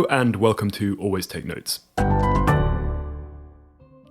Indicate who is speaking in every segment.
Speaker 1: Hello and welcome to Always Take Notes.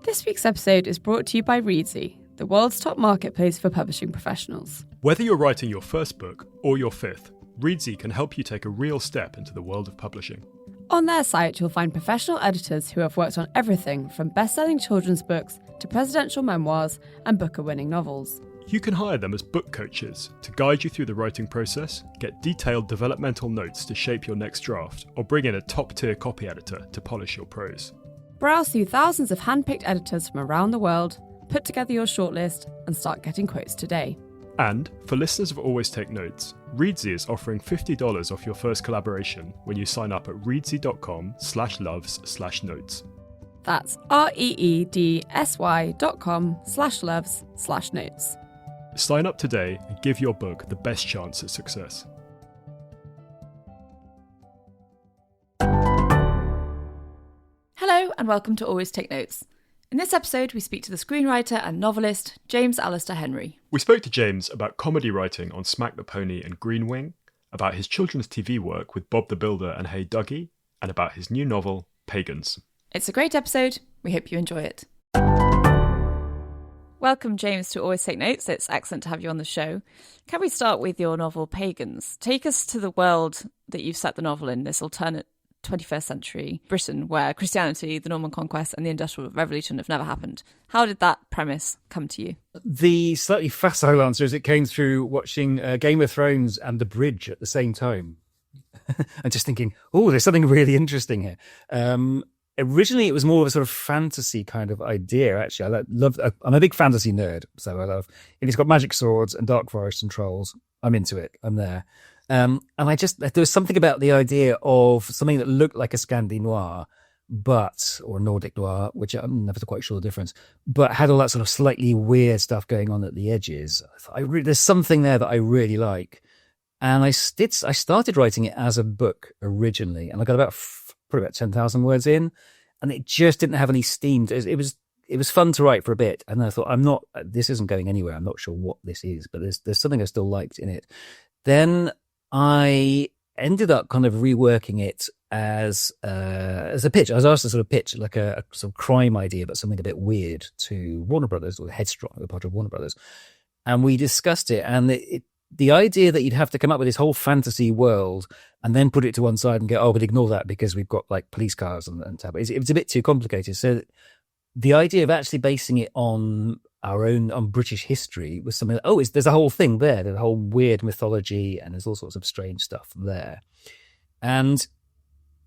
Speaker 2: This week's episode is brought to you by Reedsy, the world's top marketplace for publishing professionals.
Speaker 1: Whether you're writing your first book or your fifth, Reedsy can help you take a real step into the world of publishing.
Speaker 2: On their site, you'll find professional editors who have worked on everything from best-selling children's books to presidential memoirs and Booker-winning novels.
Speaker 1: You can hire them as book coaches to guide you through the writing process, get detailed developmental notes to shape your next draft, or bring in a top-tier copy editor to polish your prose.
Speaker 2: Browse through thousands of hand-picked editors from around the world, put together your shortlist, and start getting quotes today.
Speaker 1: And, for listeners of Always Take Notes, Reedsy is offering $50 off your first collaboration when you sign up at reedsy.com/loves/notes.
Speaker 2: That's reedsy.com/loves/notes.
Speaker 1: Sign up today and give your book the best chance at success.
Speaker 3: Hello and welcome to Always Take Notes. In this episode, we speak to the screenwriter and novelist James Alistair Henry.
Speaker 1: We spoke to James about comedy writing on Smack the Pony and Green Wing, about his children's TV work with Bob the Builder and Hey Dougie, and about his new novel, Pagans.
Speaker 3: It's a great episode. We hope you enjoy it. Welcome, James, to Always Take Notes. It's excellent to have you on the show. Can we start with your novel, Pagans? Take us to the world that you've set the novel in, this alternate 21st century Britain where Christianity, the Norman Conquest and the Industrial Revolution have never happened. How did that premise come to you?
Speaker 4: The slightly facile answer is it came through watching Game of Thrones and The Bridge at the same time. And just thinking, oh, there's something really interesting here. Originally, it was more of a sort of fantasy kind of idea, actually. I'm a big fantasy nerd, so I love... If it's got magic swords and dark forests and trolls, I'm into it. I'm there. And there was something about the idea of something that looked like a Scandi noir, or Nordic noir, which I'm never quite sure the difference, but had all that sort of slightly weird stuff going on at the edges. There's something there that I really like. And I started writing it as a book originally, and I got probably about 10,000 words in, and it just didn't have any steam. It was fun to write for a bit, and then I thought, this isn't going anywhere. I'm not sure what this is, but there's something I still liked in it. Then I ended up kind of reworking it as a pitch. I was asked to sort of pitch like a sort of crime idea, but something a bit weird to Warner Brothers, or Headstrong, the part of Warner Brothers, and we discussed it, and the idea that you'd have to come up with this whole fantasy world and then put it to one side and go, oh, but ignore that because we've got like police cars and stuff. It was a bit too complicated. So the idea of actually basing it on on British history was something that, there's a whole thing there. There's a whole weird mythology and there's all sorts of strange stuff there. And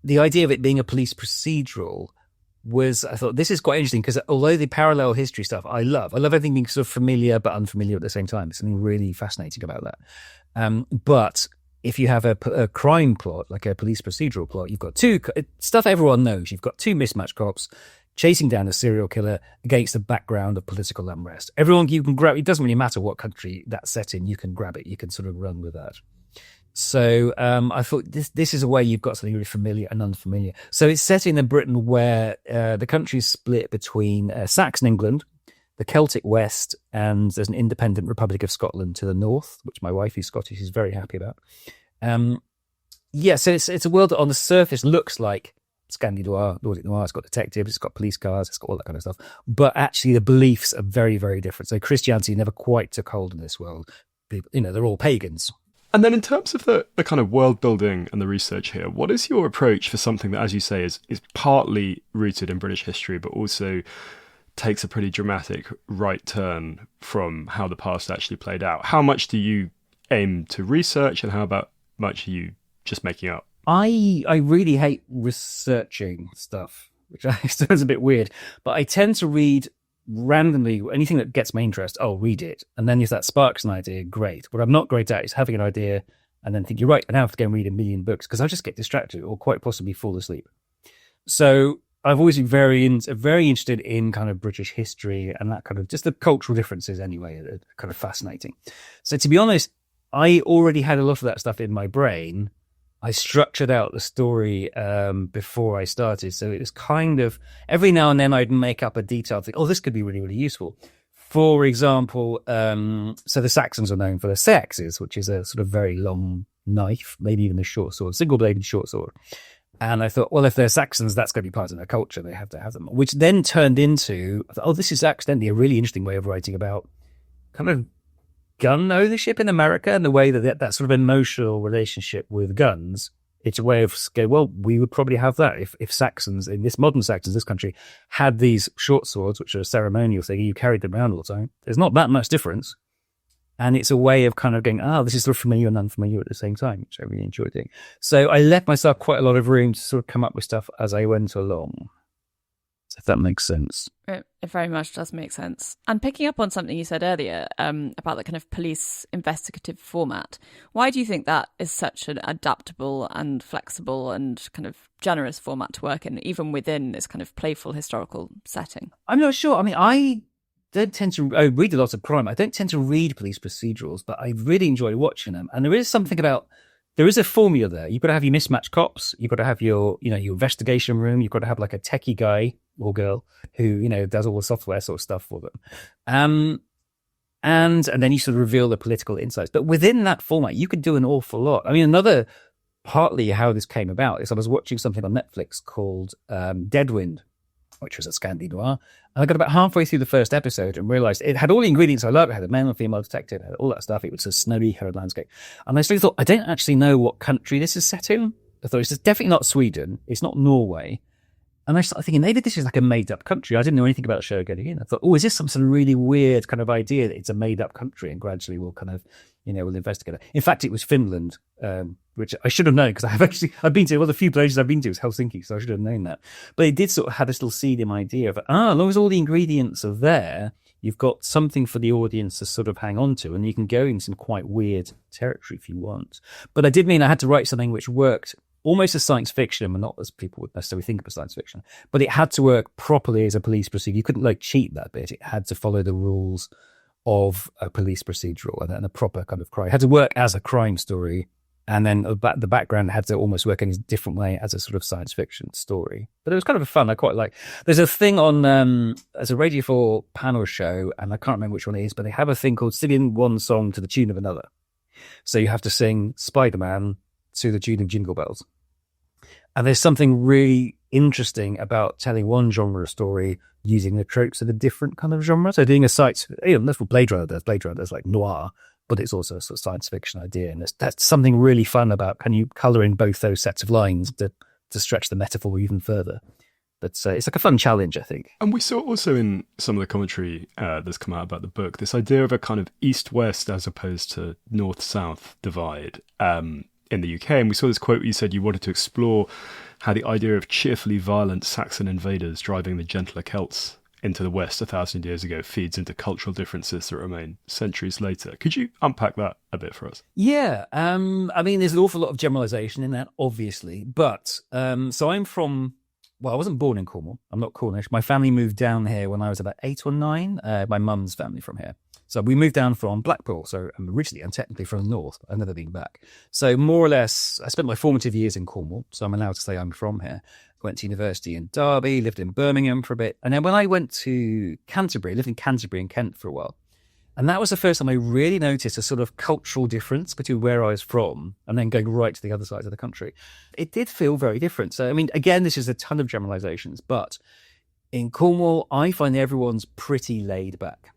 Speaker 4: the idea of it being a police procedural I thought this is quite interesting because although the parallel history stuff I love everything being sort of familiar but unfamiliar at the same time. There's something really fascinating about that. But if you have a crime plot, like a police procedural plot, you've got stuff everyone knows. You've got two mismatched cops chasing down a serial killer against a background of political unrest. Everyone you can grab, it doesn't really matter what country that's set in, you can grab it. You can sort of run with that. So I thought this is a way you've got something really familiar and unfamiliar. So it's set in a Britain where the country is split between Saxon England, the Celtic West, and there's an independent Republic of Scotland to the north, which my wife, who's Scottish, is very happy about. So it's a world that on the surface looks like Scandi noir, Nordic noir. It's got detectives, it's got police cars, it's got all that kind of stuff. But actually the beliefs are very, very different. So Christianity never quite took hold in this world. People, they're all pagans.
Speaker 1: And then in terms of the kind of world building and the research here, what is your approach for something that, as you say, is partly rooted in British history, but also takes a pretty dramatic right turn from how the past actually played out? How much do you aim to research and how much are you just making up?
Speaker 4: I really hate researching stuff, which sounds a bit weird, but I tend to read randomly anything that gets my interest. I'll read it, and then if that sparks an idea, great. What I'm not great at is having an idea and then think, you're right, I now have to go and read a million books because I'll just get distracted or quite possibly fall asleep. So I've always been very interested in kind of British history and that kind of just the cultural differences anyway are kind of fascinating. So to be honest, I already had a lot of that stuff in my brain. I structured out the story before I started. So it was kind of, every now and then I'd make up a detailed thing. Oh, this could be really, really useful. For example, so the Saxons are known for their sexes, which is a sort of very long knife, maybe even a short sword, single-bladed short sword. And I thought, well, if they're Saxons, that's going to be part of their culture. They have to have them, which then turned into, this is accidentally a really interesting way of writing about kind of gun ownership in America and the way that sort of emotional relationship with guns. It's a way of going, well, we would probably have that if Saxons, in this modern Saxons, this country, had these short swords, which are a ceremonial thing. You carried them around all the time. There's not that much difference. And it's a way of kind of going, this is sort of familiar and unfamiliar at the same time, which I really enjoy doing. So I left myself quite a lot of room to sort of come up with stuff as I went along. If that makes sense.
Speaker 3: It very much does make sense. And picking up on something you said earlier about the kind of police investigative format, why do you think that is such an adaptable and flexible and kind of generous format to work in, even within this kind of playful historical setting?
Speaker 4: I'm not sure. I mean, I read a lot of crime. I don't tend to read police procedurals, but I really enjoy watching them. And there is something about, there is a formula there. You've got to have your mismatched cops. You've got to have your investigation room. You've got to have like a techie guy or girl who, does all the software sort of stuff for them. And then you sort of reveal the political insights. But within that format, you could do an awful lot. I mean, another partly how this came about is I was watching something on Netflix called Deadwind, which was a Scandi noir. And I got about halfway through the first episode and realized it had all the ingredients I love. It had a male and female detective, it had all that stuff. It was a snowy haired landscape. And I suddenly thought, I don't actually know what country this is set in. I thought, it's definitely not Sweden. It's not Norway. And I started thinking, maybe this is like a made-up country. I didn't know anything about the show getting in. I thought, is this some sort of really weird kind of idea that it's a made-up country and gradually we'll kind of, we'll investigate it. In fact, it was Finland, which I should have known because I've been to, the few places I've been to was Helsinki, so I should have known that. But it did sort of have this little seeding idea of, as long as all the ingredients are there, you've got something for the audience to sort of hang on to, and you can go in some quite weird territory if you want. But I did mean I had to write something which worked almost as science fiction, but not as people would necessarily think of as science fiction. But it had to work properly as a police procedure. You couldn't cheat that bit. It had to follow the rules of a police procedural and a proper kind of crime. It had to work as a crime story. And then the background had to almost work in a different way as a sort of science fiction story. But it was kind of fun. I quite like. There's a thing on, as a Radio 4 panel show, and I can't remember which one it is, but they have a thing called singing one song to the tune of another. So you have to sing Spider-Man to the tune of Jingle Bells. And there's something really interesting about telling one genre of story using the tropes of a different kind of genre. So doing that's what Blade Runner does. Blade Runner does like noir, but it's also a sort of science fiction idea. And that's something really fun about, can you colour in both those sets of lines to stretch the metaphor even further? But it's like a fun challenge, I think.
Speaker 1: And we saw also in some of the commentary that's come out about the book, this idea of a kind of east-west as opposed to north-south divide. In the UK, and we saw this quote where you said you wanted to explore how the idea of cheerfully violent Saxon invaders driving the gentler Celts into the West 1,000 years ago feeds into cultural differences that remain centuries later. Could you unpack that a bit for us?
Speaker 4: Yeah, I mean, there's an awful lot of generalisation in that, obviously, but so I'm from, I wasn't born in Cornwall. I'm not Cornish. My family moved down here when I was about 8 or 9. My mum's family from here. So we moved down from Blackpool. So I'm originally and technically from the north. I've never been back. So more or less, I spent my formative years in Cornwall. So I'm allowed to say I'm from here. Went to university in Derby, lived in Birmingham for a bit. And then when I went to Canterbury, lived in Canterbury in Kent for a while. And that was the first time I really noticed a sort of cultural difference between where I was from and then going right to the other side of the country. It did feel very different. So, I mean, again, this is a ton of generalizations, but in Cornwall, I find everyone's pretty laid back.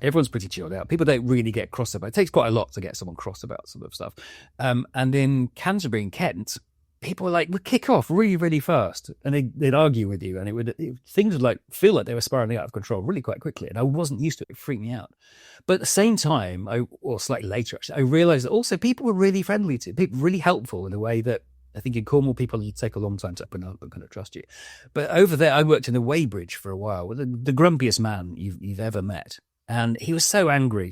Speaker 4: Everyone's pretty chilled out. People don't really get cross about it. It takes quite a lot to get someone cross about sort of stuff. And in Canterbury in Kent, people would kick off really, really fast, and they'd argue with you, and things would feel like they were spiraling out of control really quite quickly. And I wasn't used to it. It freaked me out. But at the same time, or slightly later actually, I realized that also people were really friendly to people, really helpful in a way that I think in Cornwall people take a long time to open up and kind of trust you. But over there, I worked in the Weybridge for a while with the grumpiest man you've ever met. And he was so angry.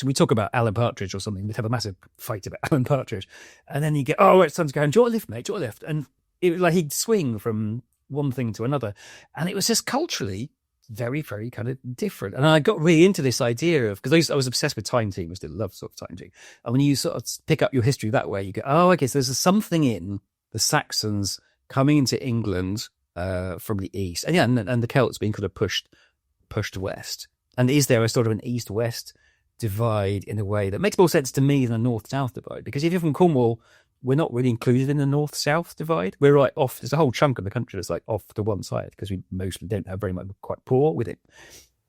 Speaker 4: We talk about Alan Partridge or something. We'd have a massive fight about Alan Partridge. And then he'd get, it's time to go. And do you want a lift, mate? Do you want a lift? And it was like he'd swing from one thing to another. And it was just culturally very, very kind of different. And I got really into this idea of, because I was obsessed with Time Team. I still love sort of Time Team. And when you sort of pick up your history that way, you go, okay, so there's something in the Saxons coming into England from the east. And yeah, and the Celts being kind of pushed west. And is there a sort of an east-west divide in a way that makes more sense to me than a north-south divide? Because if you're from Cornwall, we're not really included in the north-south divide. We're right off. There's a whole chunk of the country that's like off to one side because we mostly don't have very much, quite poor with it.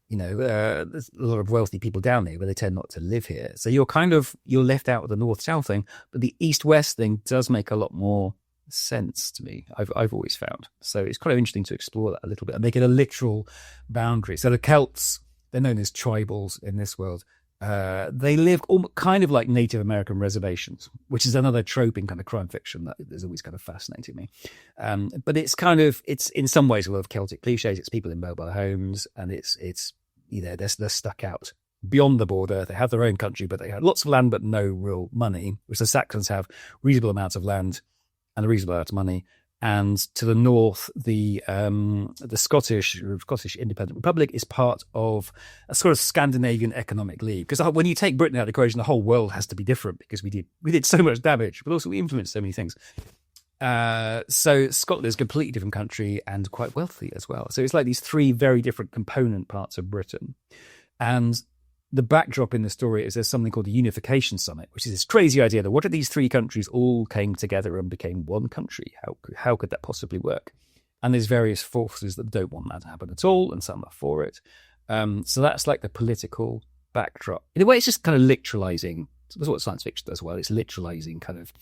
Speaker 4: There's a lot of wealthy people down there, but they tend not to live here. So you're left out with the north-south thing, but the east-west thing does make a lot more sense to me. I've always found. So it's kind of interesting to explore that a little bit and make it a literal boundary. So the Celts, they're known as tribals in this world. They live kind of like Native American reservations, which is another trope in kind of crime fiction that is always kind of fascinating me. But it's in some ways a lot of Celtic cliches. It's people in mobile homes, and it's they're stuck out beyond the border. They have their own country, but they have lots of land but no real money, which the Saxons have reasonable amounts of land and a reasonable amount of money. And to the north, the Scottish Independent Republic is part of a sort of Scandinavian economic league. Because when you take Britain out of the equation, the whole world has to be different because we did so much damage, but also we influenced so many things. So Scotland is a completely different country and quite wealthy as well. So it's like these three very different component parts of Britain. And the backdrop in the story is there's something called the Unification Summit, which is this crazy idea that what if these three countries all came together and became one country? How could that possibly work? And there's various forces that don't want that to happen at all, and some are for it. So that's like the political backdrop. In a way, it's just kind of literalizing. That's what science fiction does well. It's literalizing kind of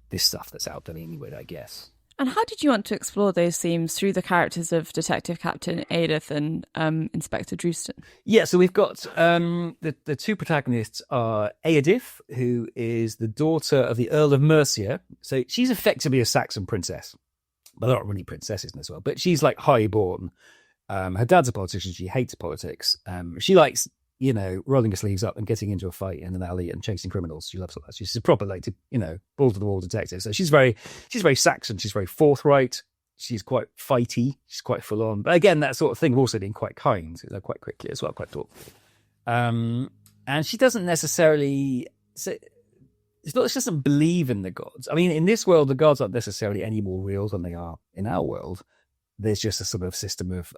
Speaker 4: this stuff that's out there anyway, I guess.
Speaker 3: And how did you want to explore those themes through the characters of Detective Captain Edith and Inspector Drewston?
Speaker 4: Yeah, so we've got the two protagonists are Edith, who is the daughter of the Earl of Mercia. So she's effectively a Saxon princess. Well, they're not really princesses as well, but she's like highborn. Her dad's a politician. She hates politics. She likes, rolling her sleeves up and getting into a fight in an alley and chasing criminals. She loves all that. She's a proper, ball to the wall detective. So she's very Saxon. She's very forthright. She's quite fighty. She's quite full on. But again, that sort of thing of also being quite kind, quite quickly as well, quite thoughtful. And she doesn't necessarily. She doesn't believe in the gods. I mean, in this world, the gods aren't necessarily any more real than they are in our world. There's just a sort of system of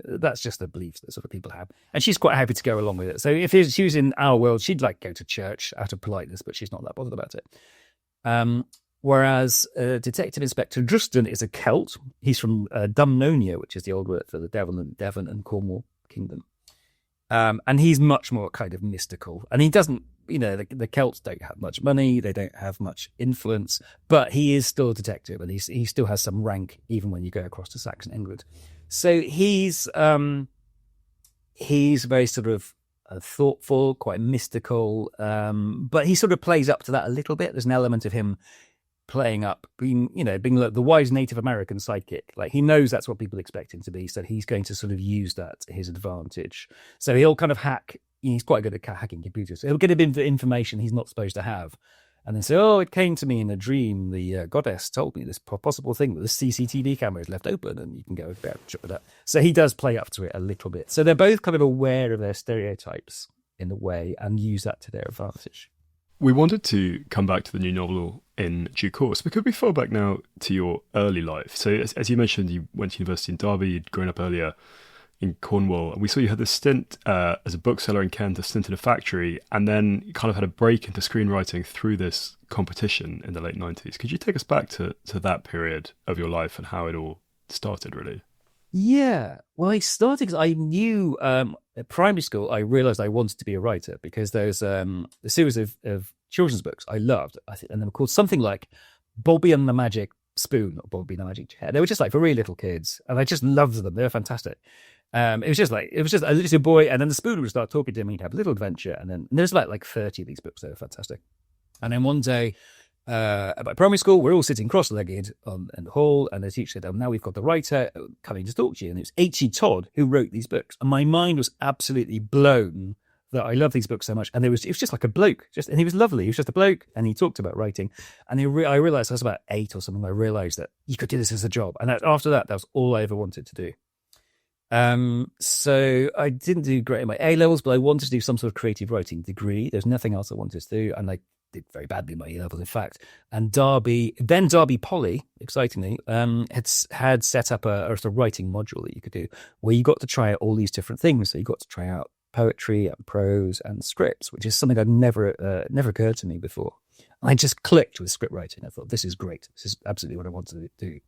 Speaker 4: that's just a belief that sort of people have, and she's quite happy to go along with it. So if she was in our world, she'd go to church out of politeness, but she's not that bothered about it. Whereas Detective Inspector Drewston is a Celt. He's from Dumnonia, which is the old word for the Devon and Cornwall kingdom, and he's much more kind of mystical. And he doesn't. The Celts don't have much money, they don't have much influence, but he is still a detective, and he still has some rank even when you go across to Saxon England. So he's very sort of thoughtful, quite mystical, but he sort of plays up to that a little bit. There's an element of him playing up, being the wise Native American sidekick. Like, he knows that's what people expect him to be, so he's going to sort of use that to his advantage. So he'll kind of hack. He's quite good at hacking computers. He'll get a bit of information he's not supposed to have, and then say, "Oh, it came to me in a dream. The goddess told me this possible thing that the CCTV camera is left open, and you can go with that." So he does play up to it a little bit. So they're both kind of aware of their stereotypes in a way, and use that to their advantage.
Speaker 1: We wanted to come back to the new novel in due course, but could we fall back now to your early life? So as you mentioned, you went to university in Derby, you'd grown up earlier in Cornwall, and we saw you had this stint as a bookseller in Kent, a stint in a factory, and then you kind of had a break into screenwriting through this competition in the late 90s. Could you take us back to that period of your life and how it all started, really?
Speaker 4: Yeah, well, I started because I knew at primary school, I realised I wanted to be a writer because there's a series of children's books I loved, and they were called something like Bobby and the Magic Spoon or Bobby and the Magic Chair. They were just for really little kids, and I just loved them. They were fantastic. It was just a little boy, and then the spoon would start talking to him, and he'd have a little adventure, and there's like 30 of these books. They were fantastic. And then one day, at my primary school, we're all sitting cross-legged in the hall, and the teacher said, "Oh, now we've got the writer coming to talk to you," and it was H.E. Todd who wrote these books, and my mind was absolutely blown that I love these books so much. And it was just like a bloke, and he was lovely. He was just a bloke, and he talked about writing. And I realized I was about 8 or something. I realized that you could do this as a job, and after that was all I ever wanted to do. So I didn't do great in my A levels, but I wanted to do some sort of creative writing degree. There's nothing else I wanted to do, and I did very badly in my A levels, in fact. And Derby Poly, excitingly, had set up a sort of writing module that you could do, where you got to try out all these different things. So you got to try out poetry and prose and scripts, which is something I'd never occurred to me before. And I just clicked with script writing. I thought, this is great. This is absolutely what I want to do.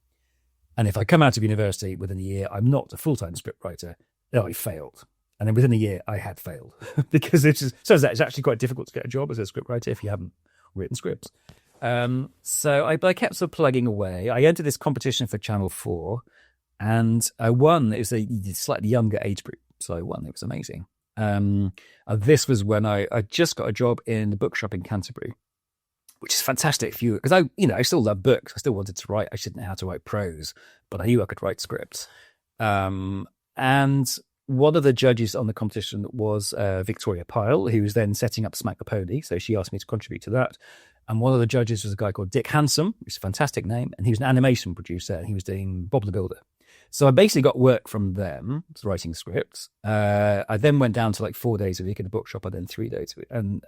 Speaker 4: And if I come out of university within a year, I'm not a full-time script writer, then I failed. And then within a year, I had failed because it's actually quite difficult to get a job as a script writer if you haven't written scripts. So I kept sort of plugging away. I entered this competition for Channel 4 and I won. It was a slightly younger age group. So I won. It was amazing. This was when I just got a job in the bookshop in Canterbury, which is fantastic for you because I still love books. I still wanted to write. I just didn't know how to write prose, but I knew I could write scripts. And one of the judges on the competition was Victoria Pyle, who was then setting up Smack the Pony. So she asked me to contribute to that. And one of the judges was a guy called Dick Handsome, which is a fantastic name. And he was an animation producer and he was doing Bob the Builder. So I basically got work from them, writing scripts. I then went down to like 4 days a week in the bookshop and then 3 days a week. And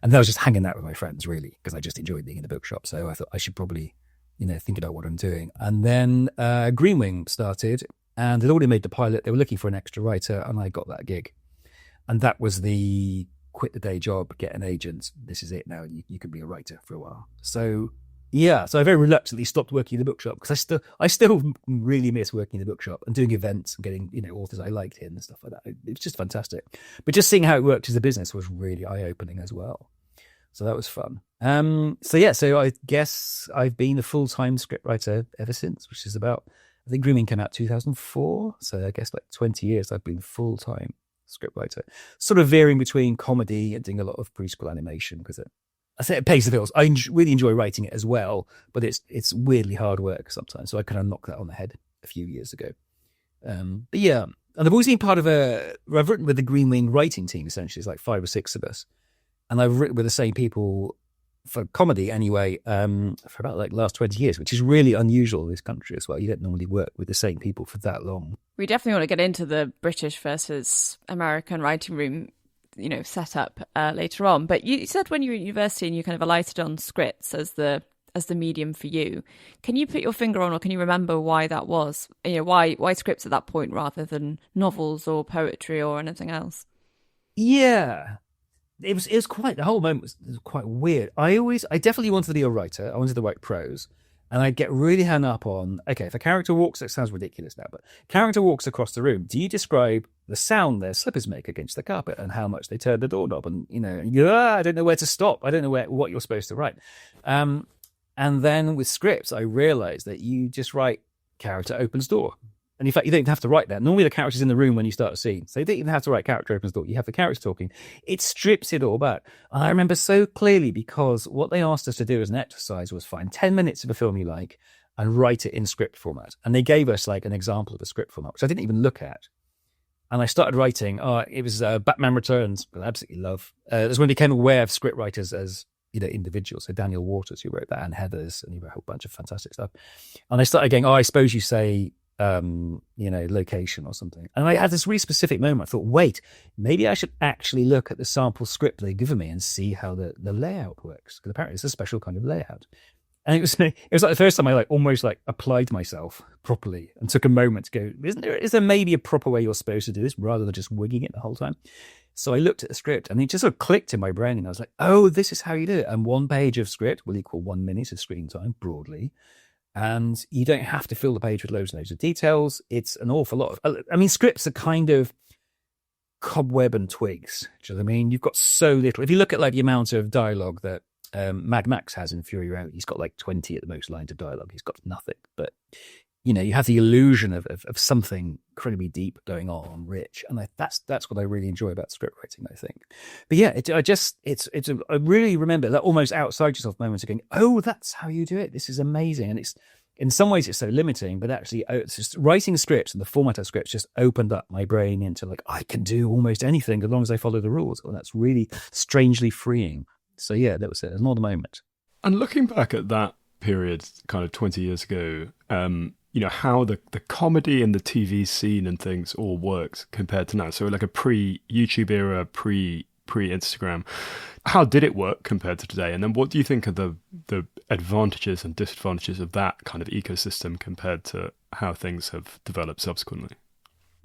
Speaker 4: then I was just hanging out with my friends, really, because I just enjoyed being in the bookshop. So I thought I should probably, think about what I'm doing. And then Green Wing started. And they'd already made the pilot. They were looking for an extra writer, and I got that gig. And that was the quit the day job, get an agent. This is it now. You can be a writer for a while. So I very reluctantly stopped working in the bookshop because I still really miss working in the bookshop and doing events and getting authors I liked in and stuff like that. It was just fantastic. But just seeing how it worked as a business was really eye opening as well. So that was fun. So I guess I've been a full-time scriptwriter ever since, which is about. I think Grooming came out 2004, so I guess like 20 years I've been full-time scriptwriter, sort of varying between comedy and doing a lot of preschool animation because I say it pays the bills. I really enjoy writing it as well, but it's weirdly hard work sometimes, so I kind of knocked that on the head a few years ago. And I've always been part of I've written with the Green Wing writing team, essentially. It's like 5 or 6 of us, and I've written with the same people for comedy anyway, for about like last 20 years, which is really unusual in this country as well. You don't normally work with the same people for that long.
Speaker 3: We definitely want to get into the British versus American writing room, setup later on. But you said when you were at university and you kind of alighted on scripts as the medium for you. Can you put your finger on, or can you remember why that was? Why scripts at that point rather than novels or poetry or anything else?
Speaker 4: Yeah. It was quite, the whole moment was quite weird. I definitely wanted to be a writer. I wanted to write prose. And I'd get really hung up on, okay, if a character walks, it sounds ridiculous now, but character walks across the room, do you describe the sound their slippers make against the carpet and how much they turn the doorknob? And, I don't know where to stop. I don't know what you're supposed to write. And then with scripts, I realized that you just write character opens door. And in fact, you don't even have to write that. Normally the character's in the room when you start a scene. So you don't even have to write character opens door. You have the character talking. It strips it all back. And I remember so clearly because what they asked us to do as an exercise was find 10 minutes of a film you like and write it in script format. And they gave us like an example of a script format, which I didn't even look at. And I started writing. It was Batman Returns, which I absolutely love. That's when I became aware of script writers as individuals. So Daniel Waters, who wrote that, and Heathers, and he wrote a whole bunch of fantastic stuff. And I started going, I suppose you say, location or something. And I had this really specific moment. I thought, wait, maybe I should actually look at the sample script they've given me and see how the layout works. Because apparently it's a special kind of layout. And it was like the first time I almost applied myself properly and took a moment to go, is there maybe a proper way you're supposed to do this rather than just winging it the whole time? So I looked at the script and it just sort of clicked in my brain and I was like, oh, this is how you do it. And 1 page of script will equal 1 minute of screen time broadly. And you don't have to fill the page with loads and loads of details. It's an awful lot of, scripts are kind of cobweb and twigs. Do you know what I mean? You've got so little. If you look at the amount of dialogue that Mad Max has in Fury Road, he's got 20 at the most lines of dialogue. He's got nothing. But, you have the illusion of something incredibly deep going on, rich. And that's what I really enjoy about script writing, I think. But yeah, I really remember that almost outside yourself moments of going, oh, that's how you do it. This is amazing. And it's, in some ways it's so limiting, but actually it's just writing scripts and the format of scripts just opened up my brain into I can do almost anything as long as I follow the rules. And that's really strangely freeing. So yeah, that was it. It was another moment.
Speaker 1: And looking back at that period, kind of 20 years ago, how the comedy and the TV scene and things all worked compared to now. So like a pre-YouTube era, pre-Instagram. How did it work compared to today? And then what do you think are the advantages and disadvantages of that kind of ecosystem compared to how things have developed subsequently?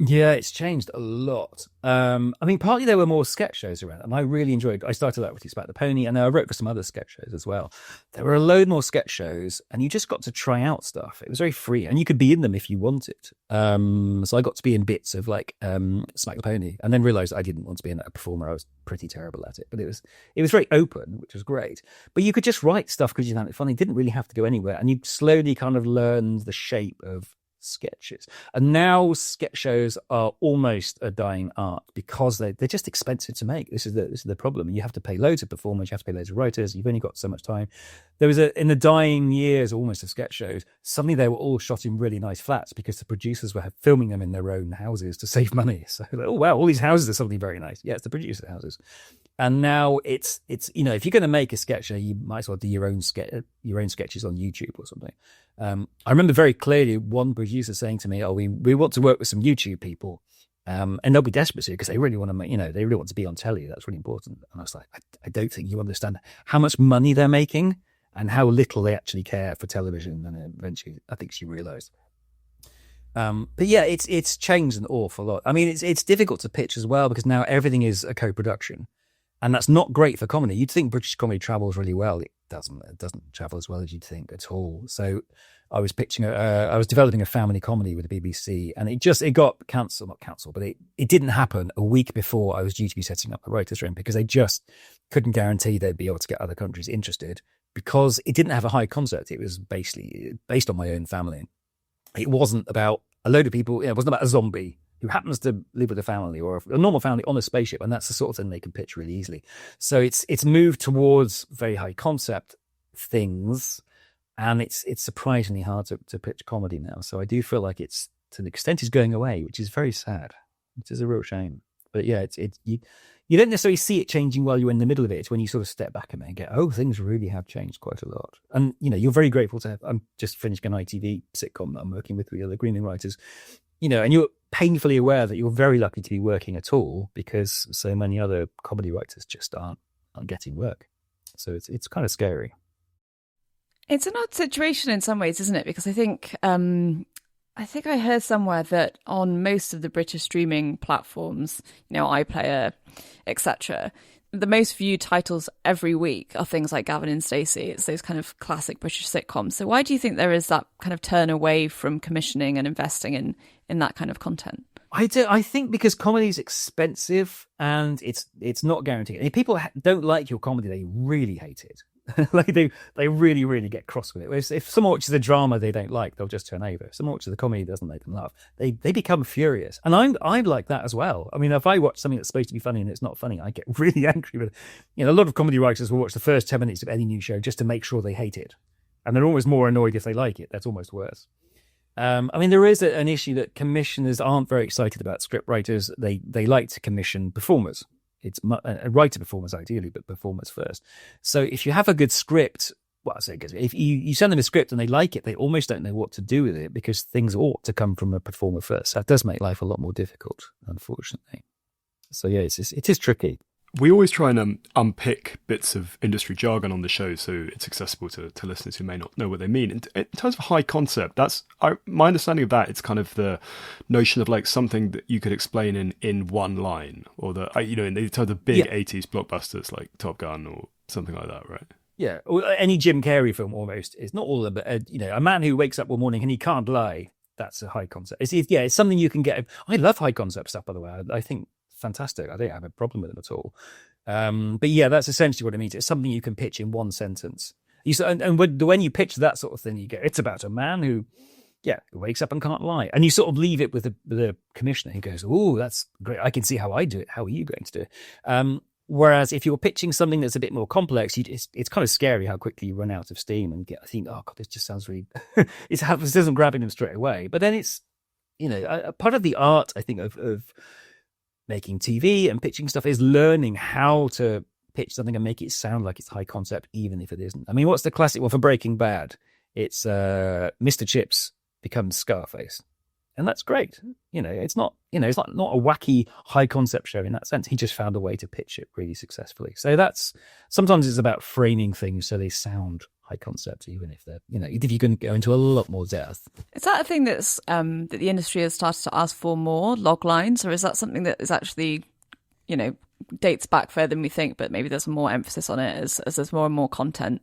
Speaker 4: Yeah, it's changed a lot. I mean, partly there were more sketch shows around, and I really enjoyed. I started out with It's About the Pony, and I wrote for some other sketch shows as well. There were a load more sketch shows, and you just got to try out stuff. It was very free, and you could be in them if you wanted. So I got to be in bits of like Smack the Pony, and then realised I didn't want to be a performer. I was pretty terrible at it, but it was very open, which was great. But you could just write stuff because you found it funny. Didn't really have to go anywhere, and you slowly kind of learned the shape of sketches. And now sketch shows are almost a dying art because they're just expensive to make. This is the problem. You have to pay loads of performers, you have to pay loads of writers, you've only got so much time. There was in the dying years almost of sketch shows, suddenly they were all shot in really nice flats because the producers were filming them in their own houses to save money. So like, oh wow, all these houses are suddenly very nice. Yeah, it's the producer houses. And now it's if you're going to make a sketch show, you might as well do your own sketches on YouTube or something. I remember very clearly one producer saying to me, "Oh, we want to work with some YouTube people, and they'll be desperate to because they really want to make, they really want to be on telly. That's really important." And I was like, I don't think you understand how much money they're making and how little they actually care for television. And eventually, I think she realised. But yeah, it's changed an awful lot. I mean, it's difficult to pitch as well because now everything is a co-production. And that's not great for comedy. You'd think British comedy travels really well. It doesn't. It doesn't travel as well as you'd think at all. So I was I was developing a family comedy with the BBC, and it got cancelled, not cancelled, but it didn't happen a week before I was due to be setting up a writer's room because they just couldn't guarantee they'd be able to get other countries interested because it didn't have a high concept. It was basically based on my own family. It wasn't about a load of people. It wasn't about a zombie who happens to live with a family or a normal family on a spaceship, and that's the sort of thing they can pitch really easily. So it's moved towards very high concept things, and it's surprisingly hard to pitch comedy now. So I do feel like it's to an extent is going away, which is very sad. It is a real shame. But yeah, you don't necessarily see it changing while you're in the middle of it. It's when you sort of step back and get, oh, things really have changed quite a lot. And you're very grateful to have. I'm just finishing an ITV sitcom that I'm working with the other screenwriters. And you're painfully aware that you're very lucky to be working at all because so many other comedy writers just aren't getting work. So it's kind of scary.
Speaker 3: It's an odd situation in some ways, isn't it? Because I think I heard somewhere that on most of the British streaming platforms, iPlayer, etc., the most viewed titles every week are things like Gavin and Stacey. It's those kind of classic British sitcoms. So why do you think there is that kind of turn away from commissioning and investing in that kind of content?
Speaker 4: I think because comedy is expensive and it's not guaranteed. If people don't like your comedy, they really hate it. Like they really, really get cross with it. Whereas if someone watches a drama they don't like, they'll just turn over. If someone watches a comedy that doesn't make them laugh, they become furious. And I'm like that as well. I mean, if I watch something that's supposed to be funny and it's not funny, I get really angry with it. A lot of comedy writers will watch the first 10 minutes of any new show just to make sure they hate it. And they're always more annoyed if they like it. That's almost worse. I mean, there is an issue that commissioners aren't very excited about script writers. They like to commission performers. It's writer performers ideally, but performers first. So if you have a good script, well, I say good. If you send them a script and they like it, they almost don't know what to do with it because things ought to come from a performer first. That does make life a lot more difficult, unfortunately. So yeah, it is tricky.
Speaker 1: We always try and unpick bits of industry jargon on the show so it's accessible to listeners who may not know what they mean. In terms of high concept, that's my understanding of that. It's kind of the notion of like something that you could explain in one line, or in terms of big 80s blockbusters like Top Gun or something like that, right?
Speaker 4: Yeah, or any Jim Carrey film almost. It's not all of them, but a man who wakes up one morning and he can't lie. That's a high concept. It's something you can get. I love high concept stuff, by the way. I think fantastic. I don't have a problem with them at all. But yeah, that's essentially what it means. It's something you can pitch in one sentence. And when you pitch that sort of thing, you go, it's about a man who wakes up and can't lie. And you sort of leave it with the commissioner. He goes, oh, that's great. I can see how I do it. How are you going to do it? Whereas if you're pitching something that's a bit more complex, it's kind of scary how quickly you run out of steam and I think, oh God, this just sounds really, it doesn't grabbing them straight away. But then it's, a part of the art, I think, of making TV and pitching stuff is learning how to pitch something and make it sound like it's high concept, even if it isn't. I mean, what's the classic one for Breaking Bad? It's Mr. Chips becomes Scarface. And that's great. It's not a wacky high concept show in that sense. He just found a way to pitch it really successfully. So sometimes it's about framing things so they sound high concept, even if they're, if you can go into a lot more depth.
Speaker 3: Is that a thing that's that the industry has started to ask for more, log lines, or is that something that is actually, dates back further than we think, but maybe there's more emphasis on it as there's more and more content?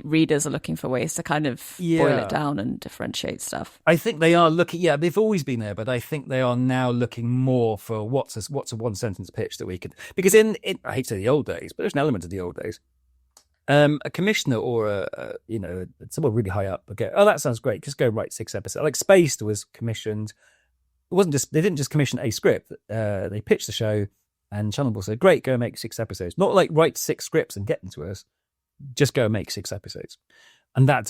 Speaker 3: Readers are looking for ways to kind of boil it down and differentiate stuff.
Speaker 4: I think they are looking, they've always been there, but I think they are now looking more for what's a one sentence pitch that we could, because in I hate to say the old days, but there's an element of the old days. A commissioner or someone really high up would go, oh, that sounds great, just go write 6 episodes. Like Spaced was commissioned. They didn't just commission a script. They pitched the show, and Channel 4 said, great, go make 6 episodes. Not like write 6 scripts and get them to us. Just go and make 6 episodes. And that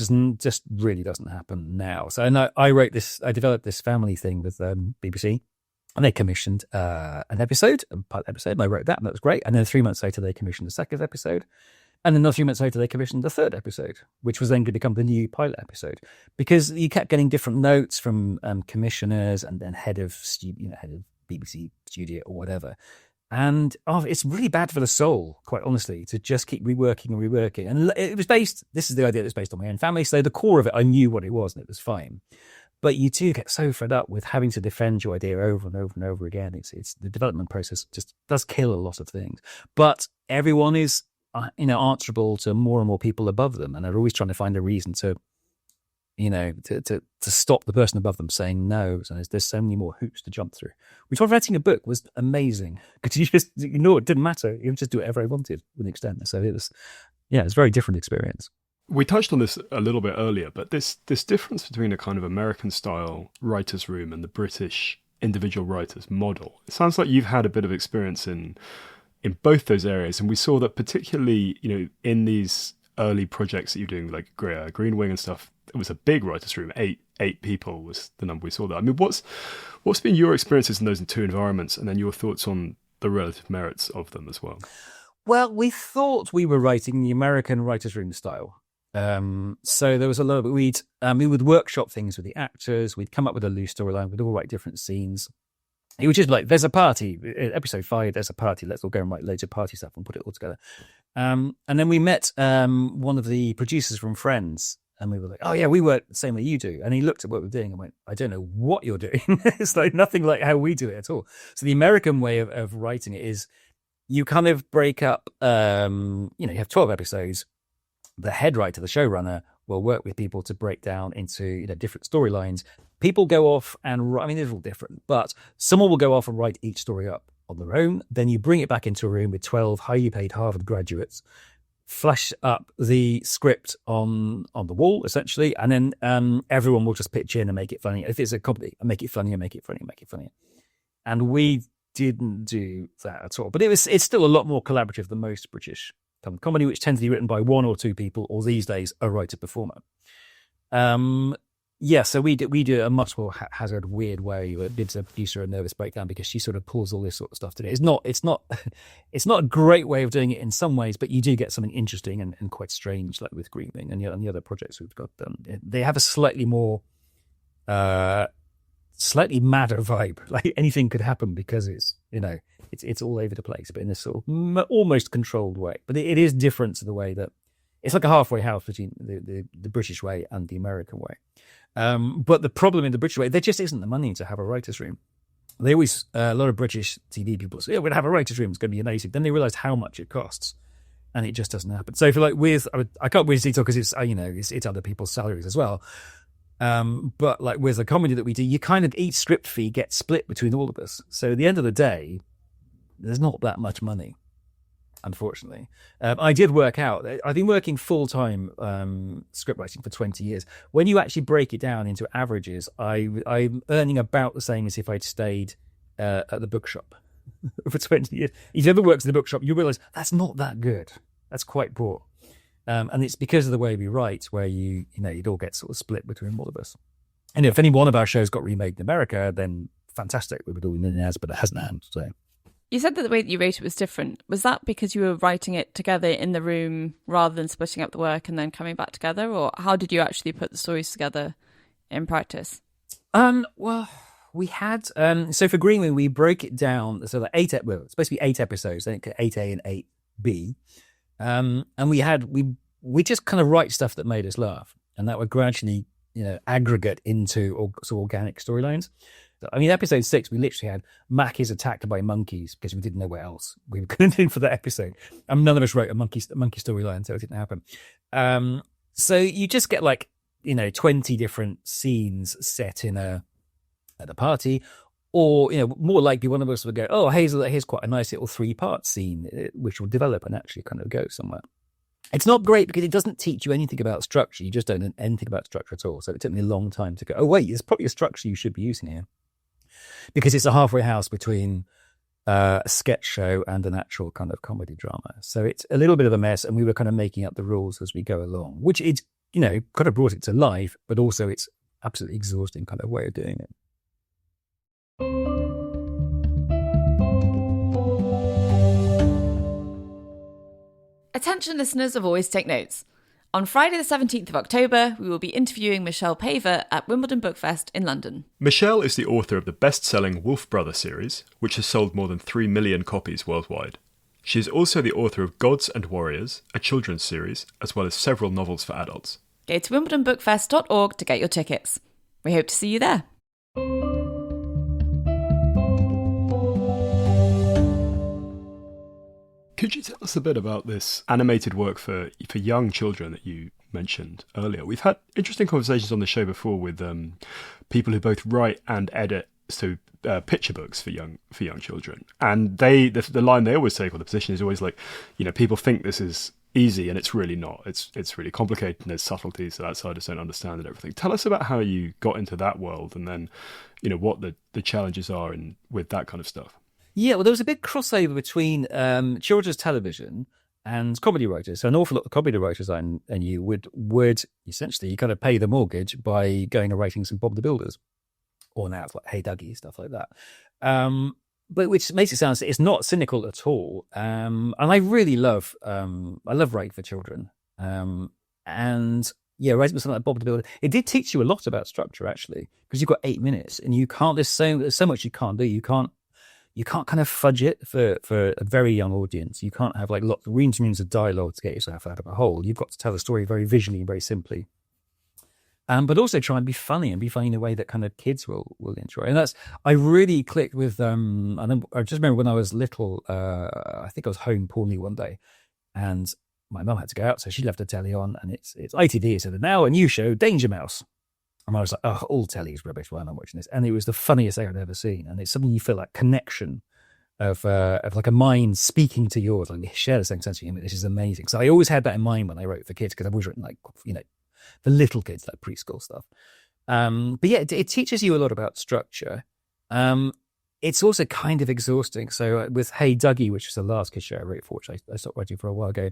Speaker 4: really doesn't happen now. So I developed this family thing with BBC, and they commissioned an episode, a pilot episode, and I wrote that, and that was great. And then 3 months later, they commissioned the second episode. And then another few months later, they commissioned the third episode, which was then going to become the new pilot episode, because you kept getting different notes from commissioners and then head of BBC studio or whatever. And it's really bad for the soul, quite honestly, to just keep reworking and reworking. And it was this is the idea that's based on my own family. So the core of it, I knew what it was and it was fine. But you do get so fed up with having to defend your idea over and over and over again. It's the development process just does kill a lot of things. But everyone is, answerable to more and more people above them. And they're always trying to find a reason to stop the person above them saying no. So there's so many more hoops to jump through. We thought writing a book was amazing because it didn't matter. You just do whatever I wanted with an extent. So it's a very different experience.
Speaker 1: We touched on this a little bit earlier, but this difference between a kind of American style writer's room and the British individual writers model, it sounds like you've had a bit of experience in both those areas. And we saw that particularly, in these early projects that you're doing, like Green Wing and stuff, it was a big writer's room. Eight people was the number we saw there. I mean, what's been your experiences in those two environments, and then your thoughts on the relative merits of them as well?
Speaker 4: Well, we thought we were writing the American writer's room style. So there was a lot of we would workshop things with the actors. We'd come up with a loose storyline. We'd all write different scenes. It was just like, there's a party. Episode 5, there's a party. Let's all go and write loads of party stuff and put it all together. And then we met one of the producers from Friends. And we were like, oh, yeah, we work the same way you do. And he looked at what we're doing and went, I don't know what you're doing. It's like nothing like how we do it at all. So the American way of writing it is you kind of break up, you have 12 episodes. The head writer, the showrunner, will work with people to break down into different storylines. People go off and they're all different, but someone will go off and write each story up on their own. Then you bring it back into a room with 12 highly paid Harvard graduates, flash up the script on the wall, essentially, and then everyone will just pitch in and make it funny. If it's a comedy, make it funnier, make it funnier, make it funnier. And we didn't do that at all. But it's still a lot more collaborative than most British comedy, which tends to be written by 1 or 2 people, or these days a writer-performer. So we do a much more haphazard, weird way. It gives a producer a nervous breakdown because she sort of pulls all this sort of stuff together. It's not a great way of doing it in some ways, but you do get something interesting and quite strange, like with Green Wing and the other projects we've got done. They have a slightly more, slightly madder vibe. Like anything could happen because it's all over the place, but in this sort of almost controlled way. But it is different to the way that it's like a halfway house between the British way and the American way. But the problem in the British way, there just isn't the money to have a writer's room. They always, a lot of British TV people say, yeah, we're going to have a writer's room, it's going to be amazing. Then they realise how much it costs, and it just doesn't happen. So if you're like I can't really detail because it's other people's salaries as well. But like with the comedy that we do, you kind of, each script fee gets split between all of us. So at the end of the day, there's not that much money, unfortunately. I did work out, I've been working full-time script writing for 20 years. When you actually break it down into averages, I'm earning about the same as if I'd stayed at the bookshop for 20 years. If you ever worked in the bookshop, you realise that's not that good. That's quite poor. And it's because of the way we write, where it all gets sort of split between all of us. And if any one of our shows got remade in America, then fantastic, we would all be millionaires, but it hasn't happened. So
Speaker 3: you said that the way that you wrote it was different. Was that because you were writing it together in the room rather than splitting up the work and then coming back together? Or how did you actually put the stories together in practice?
Speaker 4: Well, we had, so for Green Wing, we broke it down. So it's supposed to be 8 episodes, I think 8A and 8B. And we we just kind of write stuff that made us laugh, and that would gradually, aggregate into sort of organic storylines. I mean, episode 6, we literally had Mac is attacked by monkeys because we didn't know what else we were going to do for that episode. None of us wrote a monkey storyline, so it didn't happen. So you just get 20 different scenes set at a party, or more likely one of us would go, oh, here's quite a nice little 3-part scene which will develop and actually kind of go somewhere. It's not great because it doesn't teach you anything about structure. You just don't know anything about structure at all. So it took me a long time to go, oh wait, there's probably a structure you should be using here. Because it's a halfway house between a sketch show and an actual kind of comedy drama. So it's a little bit of a mess, and we were kind of making up the rules as we go along, which is, kind of brought it to life, but also it's absolutely exhausting kind of way of doing it.
Speaker 3: Attention listeners of Always Take Notes. On Friday the 17th of October, we will be interviewing Michelle Paver at Wimbledon Book Fest in London.
Speaker 1: Michelle is the author of the best-selling Wolf Brother series, which has sold more than 3 million copies worldwide. She is also the author of Gods and Warriors, a children's series, as well as several novels for adults.
Speaker 3: Go to wimbledonbookfest.org to get your tickets. We hope to see you there.
Speaker 1: Could you tell us a bit about this animated work for young children that you mentioned earlier? We've had interesting conversations on the show before with people who both write and edit picture books for young children, and the line they always take, or the position is always people think this is easy, and it's really not. It's really complicated, and there's subtleties that outsiders don't understand and everything. Tell us about how you got into that world, and then what the challenges are with that kind of stuff.
Speaker 4: Yeah, well, there was a big crossover between children's television and comedy writers. So an awful lot of comedy writers I knew would essentially kind of pay the mortgage by going and writing some Bob the Builders, or now it's like Hey Dougie, stuff like that. But which makes it sound it's not cynical at all. And I really love writing for children. And yeah, writing something like Bob the Builder, it did teach you a lot about structure actually, because you've got 8 minutes and you can't. There's so much you can't do. You can't kind of fudge it for a very young audience. You can't have lots of reams of dialogue to get yourself out of a hole. You've got to tell the story very visually and very simply. But also try and be funny in a way that kind of kids will enjoy. And I really clicked with, and I just remember when I was little, I think I was home poorly one day, and my mum had to go out, so she left the telly on, and it's ITV, so now a new show, Danger Mouse. And I was like, oh, all telly is rubbish while I'm watching this. And it was the funniest thing I'd ever seen. And it's something you feel like connection of like a mind speaking to yours. Like, share the same sense of humor. This is amazing. So I always had that in mind when I wrote for kids, because I've always written for little kids, like preschool stuff. But yeah, it teaches you a lot about structure. It's also kind of exhausting. So with Hey Dougie, which was the last kids show I wrote for, which I stopped writing for a while ago,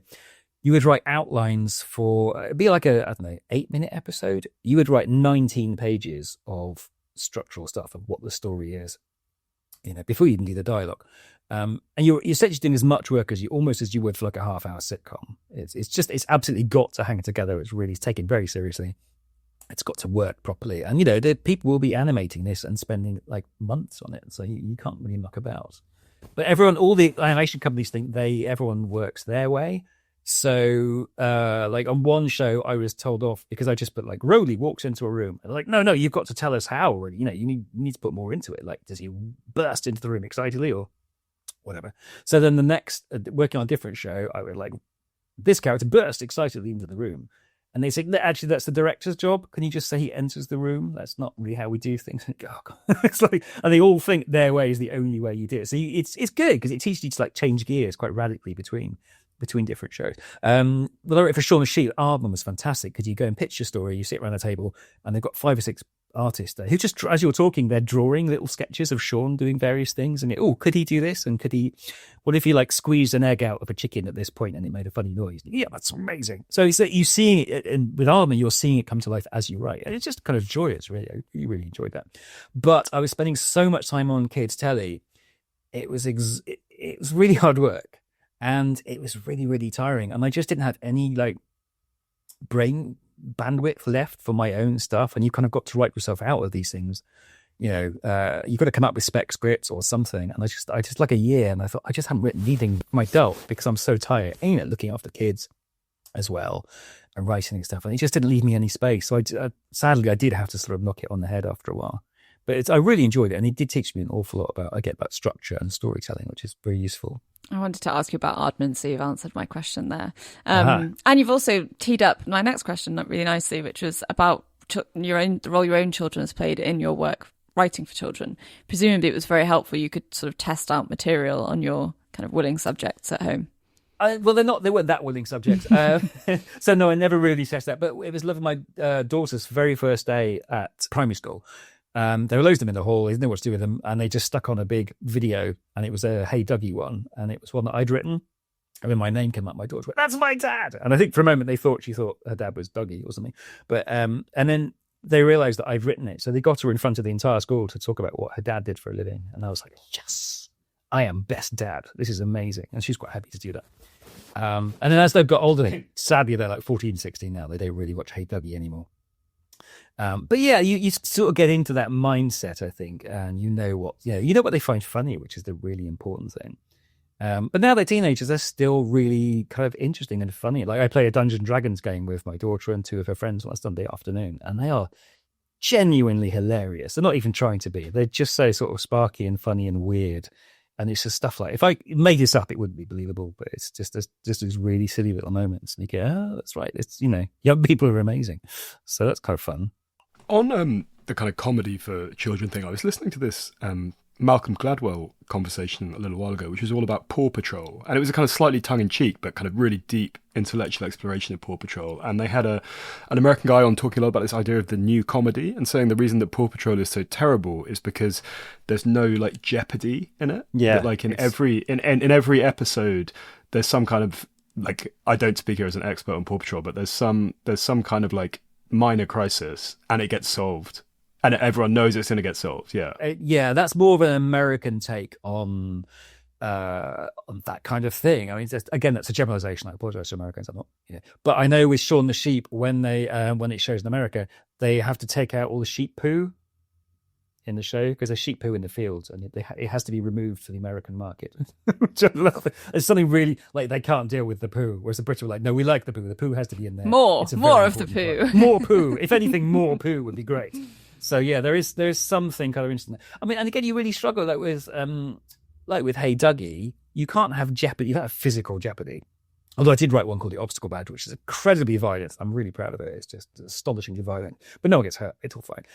Speaker 4: you would write outlines for, it'd be like a, 8-minute episode. You would write 19 pages of structural stuff of what the story is, before you even do the dialogue. And you're essentially doing as much work as you would for like a half-hour sitcom. It's absolutely got to hang together. It's taken very seriously. It's got to work properly. And, the people will be animating this and spending like months on it. So you can't really muck about. But all the animation companies think everyone works their way. So, on one show, I was told off because I just put Rowley walks into a room, and no, you've got to tell us how. Or, you need to put more into it. Does he burst into the room excitedly or whatever? So then the next, working on a different show, I would this character burst excitedly into the room, and they say, actually, that's the director's job. Can you just say he enters the room? That's not really how we do things. Oh, God. It's and they all think their way is the only way you do it. So it's good because it teaches you to change gears quite radically between different shows. Well, I wrote for Shaun the Sheep. Aardman was fantastic because you go and pitch your story, you sit around a table, and they've got 5 or 6 artists there who just, as you're talking, they're drawing little sketches of Shaun doing various things. And could he do this? And what if he squeezed an egg out of a chicken at this point and it made a funny noise? Yeah, that's amazing. So you seeing it, and with Aardman, you're seeing it come to life as you write. And it's just kind of joyous, really. I really enjoyed that. But I was spending so much time on kids' telly, it was really hard work. And it was really, really tiring. And I just didn't have any brain bandwidth left for my own stuff. And you kind of got to write yourself out of these things. You've got to come up with spec scripts or something. And I just a year, and I thought I just haven't written anything for my adult because I'm so tired. Looking after kids as well, and writing and stuff. And it just didn't leave me any space. So sadly, I did have to sort of knock it on the head after a while. But I really enjoyed it, and it did teach me an awful lot about structure and storytelling, which is very useful.
Speaker 3: I wanted to ask you about Aardman, so you've answered my question there. And you've also teed up my next question really nicely, which was about the role your own children has played in your work writing for children. Presumably it was very helpful. You could sort of test out material on your kind of willing subjects at home.
Speaker 4: Well, they weren't that willing subjects. So no, I never really tested that. But it was lovely. My daughter's very first day at primary school. There were loads of them in the hall. They didn't know what to do with them. And they just stuck on a big video, and it was a Hey Dougie one. And it was one that I'd written. And when my name came up, my daughter went, "That's my dad." And I think for a moment she thought her dad was Dougie or something. But, and then they realized that I'd written it. So they got her in front of the entire school to talk about what her dad did for a living. And I was like, yes, I am best dad. This is amazing. And she's quite happy to do that. And then as they've got older, sadly, they're like 14, 16 now. They don't really watch Hey Dougie anymore. But yeah, you sort of get into that mindset, I think, and you know what they find funny, which is the really important thing. But now they're teenagers, they're still really kind of interesting and funny. Like I play a Dungeons and Dragons game with my daughter and two of her friends on a Sunday afternoon, and they are genuinely hilarious. They're not even trying to be. They're just so sort of sparky and funny and weird. And it's just stuff like, if I made this up, it wouldn't be believable, but it's just these really silly little moments. And you go, oh, that's right. It's, young people are amazing. So that's kind of fun.
Speaker 1: On the kind of comedy for children thing, I was listening to this Malcolm Gladwell conversation a little while ago, which was all about Paw Patrol. And it was a kind of slightly tongue-in-cheek, but kind of really deep intellectual exploration of Paw Patrol. And they had an American guy on talking a lot about this idea of the new comedy, and saying the reason that Paw Patrol is so terrible is because there's no like jeopardy in it.
Speaker 4: Yeah.
Speaker 1: That, like in every episode, there's some kind of, like, I don't speak here as an expert on Paw Patrol, but there's some kind of like minor crisis, and it gets solved. And everyone knows it's going to get solved. Yeah.
Speaker 4: Yeah, that's more of an American take on that kind of thing. I mean, again, that's a generalization. I apologize to Americans. I'm not. Yeah. But I know with Shaun the Sheep, when it shows in America, they have to take out all the sheep poo in the show because there's sheep poo in the fields, and it has to be removed for the American market. Which I love. It's something really like they can't deal with the poo, whereas the Brits were like, no, we like the poo. The poo has to be in there.
Speaker 3: More of the poo.
Speaker 4: Part. More poo. If anything, more poo would be great. So yeah, there's something kind of interesting. I mean, and again, you really struggle with Hey Dougie. You can't have jeopardy. You can't have physical jeopardy. Although I did write one called The Obstacle Badge, which is incredibly violent. I'm really proud of it. It's just astonishingly violent, but no one gets hurt. It's all fine.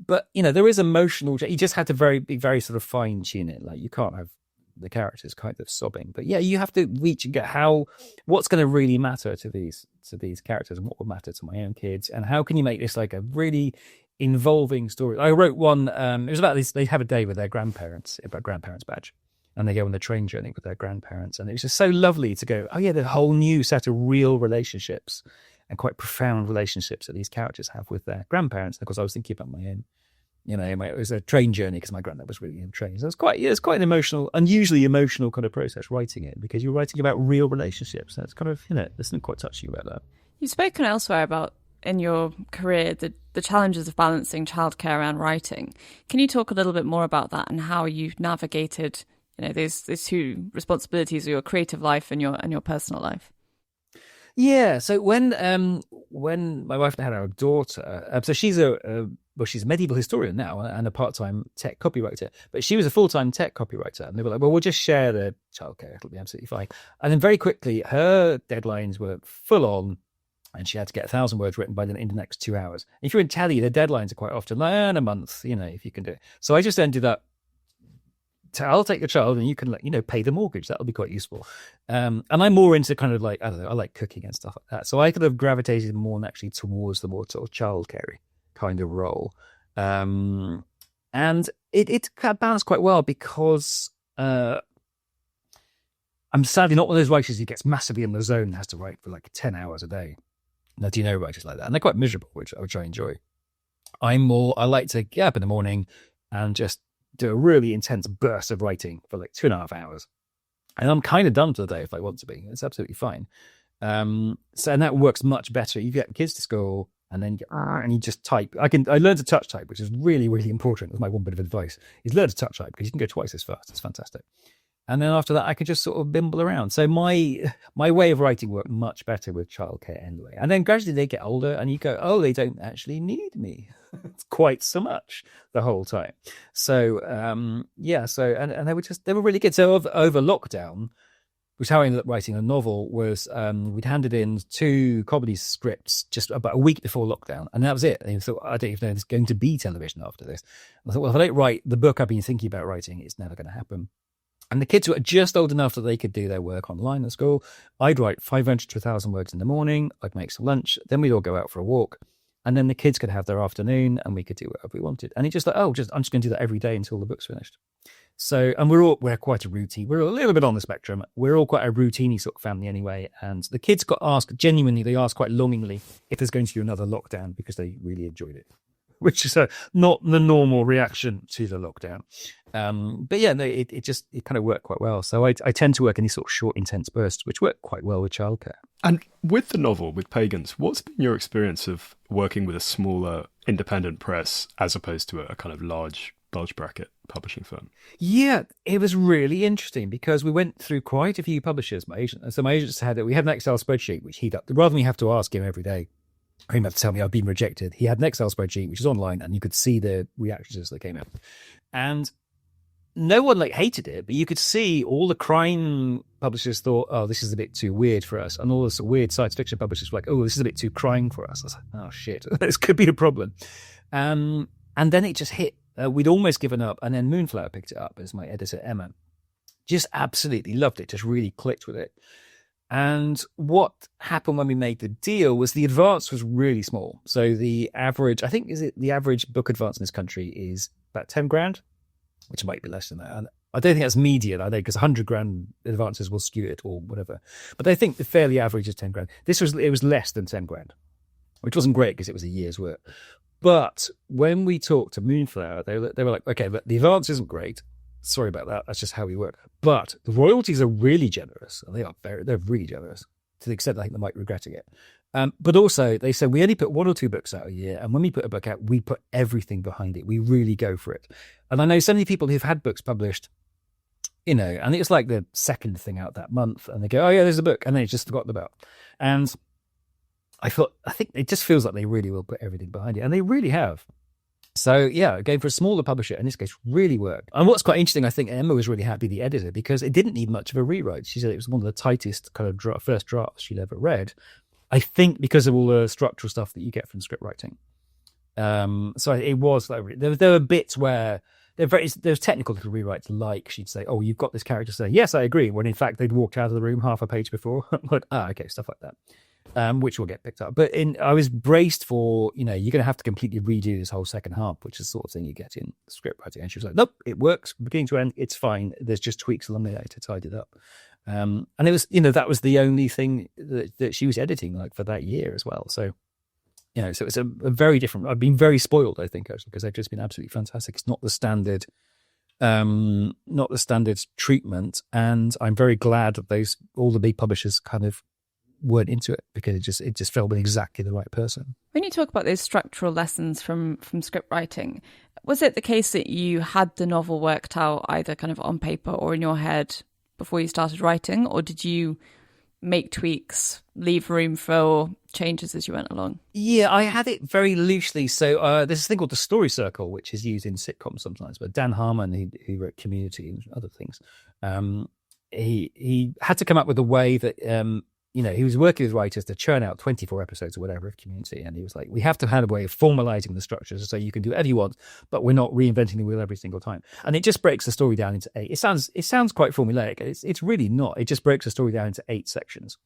Speaker 4: But there is emotional. You just have to be very sort of fine tune it. Like you can't have the characters kind of sobbing. But yeah, you have to reach and get what's going to really matter to these characters, and what will matter to my own kids, and how can you make this like a really involving story. I wrote one, it was about this, they have a day with their grandparents, about Grandparents Badge, and they go on the train journey with their grandparents, and it was just so lovely to go, oh yeah, the whole new set of real relationships and quite profound relationships that these characters have with their grandparents. And of course I was thinking about my own, it was a train journey because my granddad was really in trains. So it's quite an emotional, unusually emotional kind of process writing it, because you're writing about real relationships. That's kind of, there's something quite touching about that.
Speaker 3: You've spoken elsewhere about, in your career, the challenges of balancing childcare and writing. Can you talk a little bit more about that and how you've navigated, these two responsibilities of your creative life and your personal life?
Speaker 4: Yeah. So when my wife had our daughter, so she's she's a medieval historian now and a part-time tech copywriter, but she was a full-time tech copywriter, and they were like, well, we'll just share the childcare. It'll be absolutely fine. And then very quickly, her deadlines were full on. And she had to get 1,000 words written in the next 2 hours. If you're in telly, the deadlines are quite often like a month, if you can do it. So I just ended up, I'll take your child and you can, pay the mortgage. That'll be quite useful. And I'm more into kind of like, I don't know, I like cooking and stuff like that. So I could have gravitated more naturally towards the more sort of childcare kind of role. And it balanced quite well because I'm sadly not one of those writers who gets massively in the zone and has to write for like 10 hours a day. Now, do you know writers like that? And they're quite miserable, which I enjoy. I like to get up in the morning and just do a really intense burst of writing for like 2.5 hours. And I'm kind of done for the day if I want to be. It's absolutely fine. And that works much better. You get kids to school and then you just type. I learned to touch type, which is really, really important. That's my one bit of advice, is learn to touch type, because you can go twice as fast. It's fantastic. And then after that, I could just sort of bimble around. So my way of writing worked much better with childcare anyway. And then gradually they get older and you go, oh, they don't actually need me quite so much the whole time. So, and they were really good. So over lockdown, which how I ended up writing a novel was we'd handed in 2 comedy scripts just about a week before lockdown. And that was it. And I thought, I don't even know if there's going to be television after this. And I thought, well, if I don't write the book I've been thinking about writing, it's never going to happen. And the kids were just old enough that they could do their work online at school. I'd write 500 to 1,000 words in the morning. I'd make some lunch. Then we'd all go out for a walk. And then the kids could have their afternoon and we could do whatever we wanted. And it's just like, I'm just going to do that every day until the book's finished. So, and we're quite a routine. We're a little bit on the spectrum. We're all quite a routine-y sort of family anyway. And the kids got asked, genuinely, they asked quite longingly if there's going to be another lockdown because they really enjoyed it, which is not the normal reaction to the lockdown. But yeah, no, it kind of worked quite well. So I tend to work in these sort of short, intense bursts, which work quite well with childcare.
Speaker 1: And with the novel, with Pagans, what's been your experience of working with a smaller independent press as opposed to a kind of large bulge bracket publishing firm?
Speaker 4: Yeah, it was really interesting because we went through quite a few publishers. My agent we had an Excel spreadsheet, which he'd up. Rather than me have to ask him every day, or him have to tell me I've been rejected, he had an Excel spreadsheet, which is online, and you could see the reactions as they came in. And no one hated it, but you could see all the crime publishers thought, oh, this is a bit too weird for us. And all the weird science fiction publishers were like, oh, this is a bit too crime for us. I was like, oh, shit, this could be a problem. And then it just hit. We'd almost given up. And then Moonflower picked it up as my editor, Emma. Just absolutely loved it, just really clicked with it. And what happened when we made the deal was the advance was really small. So the average book advance in this country is about 10 grand. Which might be less than that. And I don't think that's median, I think, because 100 grand advances will skew it or whatever. But I think the fairly average is 10 grand. It was less than 10 grand, which wasn't great because it was a year's work. But when we talked to Moonflower, they were like, okay, but the advance isn't great. Sorry about that. That's just how we work. But the royalties are really generous. They're really generous to the extent I think they might be regretting it. But also, they said we only put 1 or 2 books out a year. And when we put a book out, we put everything behind it. We really go for it. And I know so many people who've had books published, and it's like the second thing out that month. And they go, oh, yeah, there's a book. And then it's just forgotten about. And I think it just feels like they really will put everything behind it. And they really have. So, yeah, going for a smaller publisher, in this case, really worked. And what's quite interesting, I think Emma was really happy, the editor, because it didn't need much of a rewrite. She said it was one of the tightest kind of first drafts she'd ever read. I think because of all the structural stuff that you get from script writing. So it was there were bits where there's technical little rewrites, like she'd say, "Oh, you've got this character saying yes, I agree," when in fact they'd walked out of the room half a page before. I'm like, okay, stuff like that, which will get picked up. But I was braced for you're going to have to completely redo this whole second half, which is the sort of thing you get in script writing. And she was like, "Nope, it works beginning to end. It's fine. There's just tweaks along the way to tidy it up." And it was, that was the only thing that she was editing for that year as well. So, so it's a very different, I've been very spoiled, I think, actually, because they've just been absolutely fantastic. It's not the standard treatment. And I'm very glad that all the big publishers kind of weren't into it because it just felt with exactly the right person.
Speaker 3: When you talk about those structural lessons from script writing, was it the case that you had the novel worked out either kind of on paper or in your head before you started writing, or did you make tweaks, leave room for changes as you went along?
Speaker 4: Yeah, I had it very loosely. So there's this thing called the story circle, which is used in sitcoms sometimes. But Dan Harmon, who wrote Community and other things, he had to come up with a way that he was working with writers to churn out 24 episodes or whatever of Community. And he was like, we have to have a way of formalizing the structures so you can do whatever you want, but we're not reinventing the wheel every single time. And it just breaks the story down into 8. It sounds quite formulaic. It's really not. It just breaks the story down into 8 sections,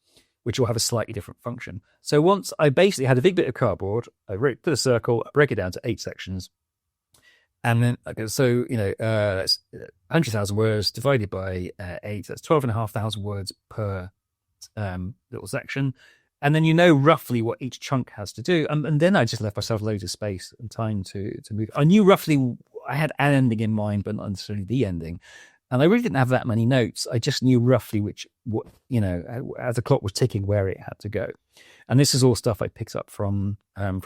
Speaker 4: which will have a slightly different function. So once I basically had a big bit of cardboard, I put a circle, break it down to 8 sections. And then, that's 100,000 words divided by 8. That's 12,500 words per little section, and then roughly what each chunk has to do, and then I just left myself loads of space and time to move. I knew roughly, I had an ending in mind, but not necessarily the ending, and I really didn't have that many notes. I just knew roughly as the clock was ticking, where it had to go. And this is all stuff I picked up from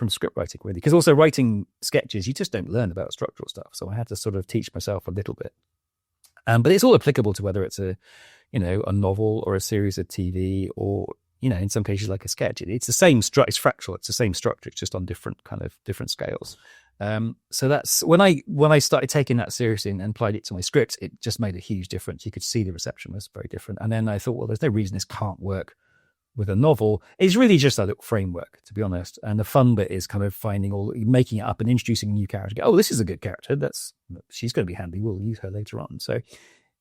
Speaker 4: script writing, really, because also writing sketches, you just don't learn about structural stuff, so I had to sort of teach myself a little bit. But it's all applicable to whether it's a novel or a series of TV or, in some cases like a sketch. It's the same structure. It's fractal. It's the same structure. It's just on different scales. So that's when I started taking that seriously and applied it to my script, it just made a huge difference. You could see the reception was very different. And then I thought, well, there's no reason this can't work with a novel. It's really just a little framework, to be honest. And the fun bit is kind of making it up and introducing a new character. Oh, this is a good character. She's going to be handy. We'll use her later on. So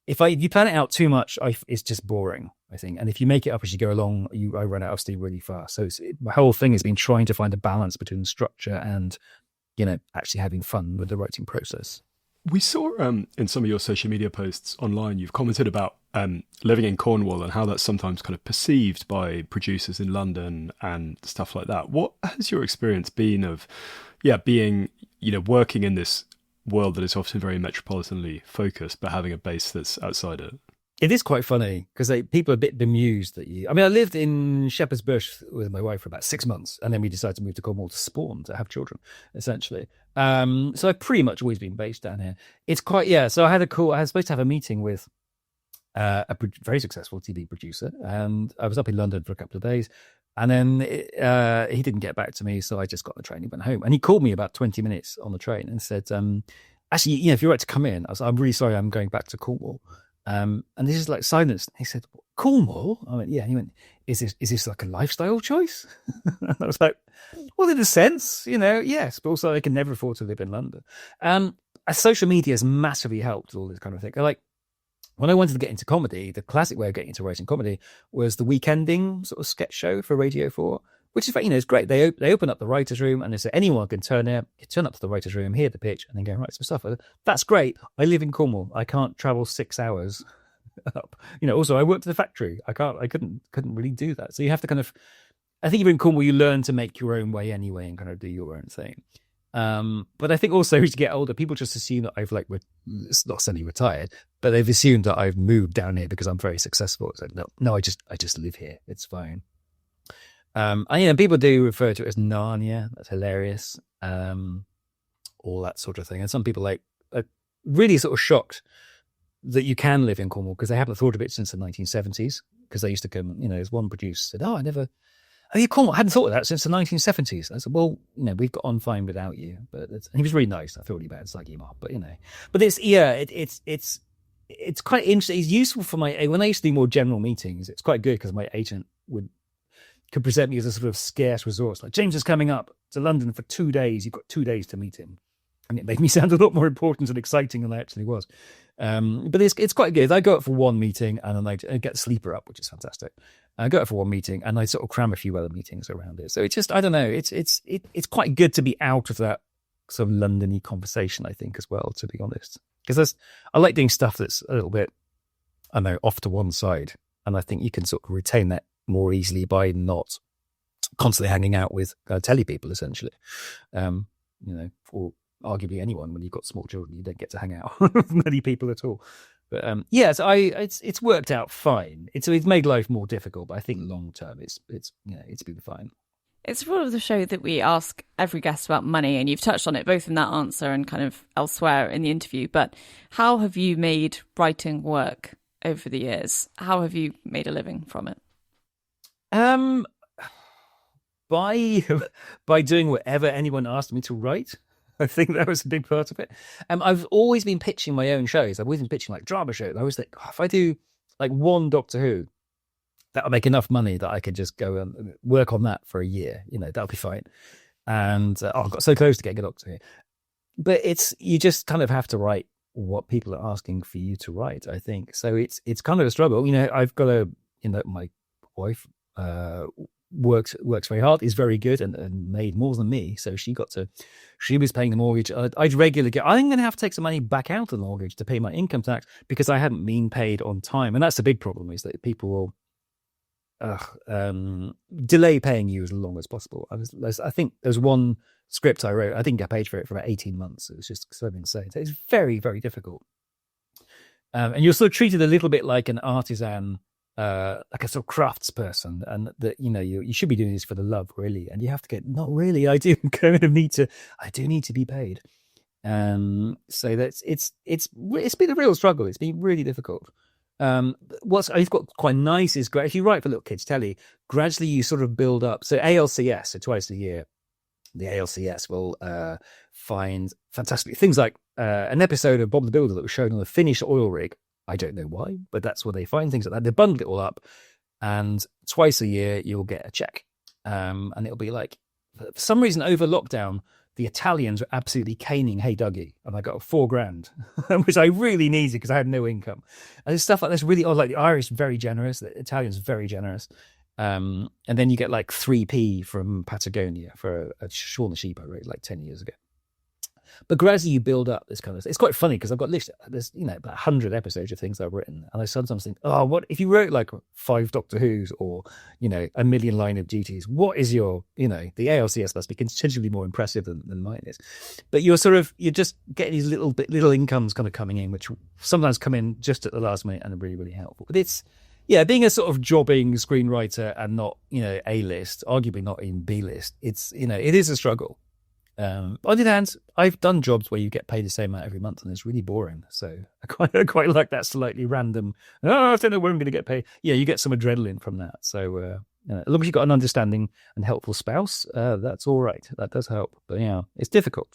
Speaker 4: if you plan it out too much, it's just boring, I think. And if you make it up as you go along, I run out of steam really fast. So my whole thing has been trying to find a balance between structure and, actually having fun with the writing process.
Speaker 1: We saw in some of your social media posts online, you've commented about living in Cornwall and how that's sometimes kind of perceived by producers in London and stuff like that. What has your experience been of, being, working in this world that is often very metropolitanly focused, but having a base that's outside it?
Speaker 4: It is quite funny because people are a bit bemused that I lived in Shepherd's Bush with my wife for about 6 months, and then we decided to move to Cornwall to spawn, to have children, essentially. So I've pretty much always been based down here. It's quite, so I was supposed to have a meeting with a very successful TV producer, and I was up in London for a couple of days, and then he didn't get back to me, so I just got on the train and went home. And he called me about 20 minutes on the train and said, actually, if you're right to come in, I'm really sorry, I'm going back to Cornwall. And this is like silence. He said, Cornwall? I went, yeah. He went, is this like a lifestyle choice? And I was like, well, in a sense, yes, but also I can never afford to live in London. Social media has massively helped all this kind of thing. Like, when I wanted to get into comedy, the classic way of getting into writing comedy was the weekending sort of sketch show for Radio 4, which is, it's great. They open up the writer's room and they say anyone can turn up to the writer's room, hear the pitch, and then go and write some stuff. That's great. I live in Cornwall. I can't travel 6 hours up. Also I worked at the factory. I couldn't really do that. So you have to kind of, I think even in Cornwall, you learn to make your own way anyway and kind of do your own thing. But I think also as you get older, people just assume that I've it's not semi-retired, but they've assumed that I've moved down here because I'm very successful. It's like, no, I just live here. It's fine. And people do refer to it as Narnia. That's hilarious. All that sort of thing. And some people are really sort of shocked that you can live in Cornwall because they haven't thought of it since the 1970s. Because they used to come, as one producer said, you Cornwall, I hadn't thought of that since the 1970s. I said, well, we've got on fine without you. But he was really nice. I felt really bad slagging him off. But, but it's quite interesting. It's useful for when I used to do more general meetings, it's quite good because my agent could present me as a sort of scarce resource. Like, James is coming up to London for 2 days. You've got 2 days to meet him. And it made me sound a lot more important and exciting than I actually was. But it's quite good. I go out for one meeting and then I get the sleeper up, which is fantastic. I go out for one meeting and I sort of cram a few other meetings around it. So it's just, I don't know, it's quite good to be out of that sort of London-y conversation, I think, as well, to be honest. Because I like doing stuff that's a little bit, off to one side. And I think you can sort of retain that more easily by not constantly hanging out with telly people, essentially. Or arguably anyone. When you've got small children, you don't get to hang out with many people at all. But so it's worked out fine. It's made life more difficult, but I think long term it's been fine.
Speaker 3: It's a rule of the show that we ask every guest about money, and you've touched on it both in that answer and kind of elsewhere in the interview. But how have you made writing work over the years? How have you made a living from it?
Speaker 4: By doing whatever anyone asked me to write. I think that was a big part of it. I've always been pitching my own shows. I've always been pitching drama shows. I always think, if I do one Doctor Who, that'll make enough money that I could just go and work on that for a year. That'll be fine. And I got so close to getting a Doctor Who. But you just kind of have to write what people are asking for you to write, I think. So it's kind of a struggle. I've got my wife works very hard, is very good and made more than me. So she was paying the mortgage. I'd regularly I'm going to have to take some money back out of the mortgage to pay my income tax because I hadn't been paid on time. And that's the big problem, is that people will delay paying you as long as possible. I think there's one script I wrote, I didn't get paid for it for about 18 months. It was just so insane. So it's very, very difficult. And you're sort of treated a little bit like an artisan, like a sort of crafts person, and that you should be doing this for the love, really, and you have to get, not really, I do need to be paid. So it's been a real struggle. It's been really difficult. What's I've got quite nice is if you write for little kids telly, gradually you sort of build up. So ALCS, so twice a year, the ALCS will find fantastic things like an episode of Bob the Builder that was shown on a Finnish oil rig. I don't know why, but that's where they find things like that. They bundle it all up, and twice a year you'll get a check, and it'll be like, for some reason over lockdown, the Italians were absolutely caning Hey Dougie, and I got $4,000, which I really needed because I had no income. And there's stuff like this really odd. Like the Irish very generous, the Italians very generous, and then you get like 3p from Patagonia for a Shaun the Sheep I wrote like 10 years ago. But gradually you build up this kind of. It's quite funny because I've got there's about 100 episodes of things I've written, and I sometimes think, oh, what if you wrote like 5 Doctor Who's or a million Line of Duties? What is your the ALCS must be considerably more impressive than mine is. But you're just getting these little incomes kind of coming in, which sometimes come in just at the last minute and are really, really helpful. But it's being a sort of jobbing screenwriter and not A-list, arguably not in B-list. It's it is a struggle. On the other hand, I've done jobs where you get paid the same amount every month, and it's really boring. So I quite like that slightly random. Oh, I don't know when I'm going to get paid. Yeah, you get some adrenaline from that. So as long as you've got an understanding and helpful spouse, that's all right. That does help. But it's difficult.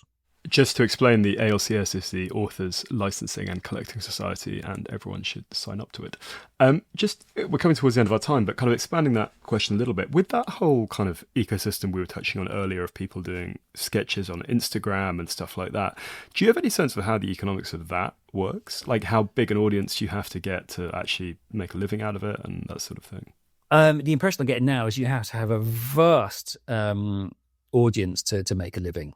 Speaker 1: Just to explain, the ALCS is the Authors Licensing and Collecting Society, and everyone should sign up to it. We're coming towards the end of our time, but kind of expanding that question a little bit, with that whole kind of ecosystem we were touching on earlier of people doing sketches on Instagram and stuff like that, do you have any sense of how the economics of that works? Like how big an audience you have to get to actually make a living out of it and that sort of thing?
Speaker 4: The impression I'm getting now is you have to have a vast audience to make a living.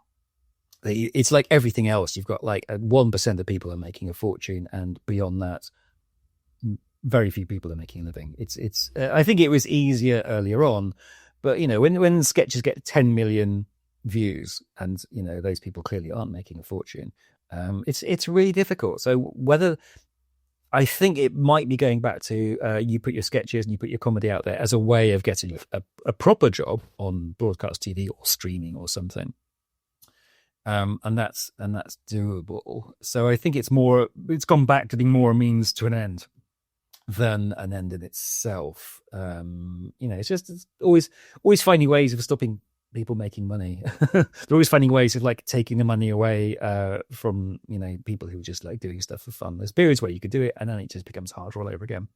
Speaker 4: It's like everything else. You've got like 1% of people are making a fortune, and beyond that, very few people are making a living. It's. I think it was easier earlier on, but when sketches get 10 million views, and those people clearly aren't making a fortune, it's really difficult. So whether I think it might be going back to you put your sketches and you put your comedy out there as a way of getting a proper job on broadcast TV or streaming or something. And that's doable. So I think it's gone back to being more a means to an end than an end in itself. It's always finding ways of stopping people making money. They're always finding ways of like taking the money away from people who are just like doing stuff for fun. There's periods where you could do it, and then it just becomes harder all over again.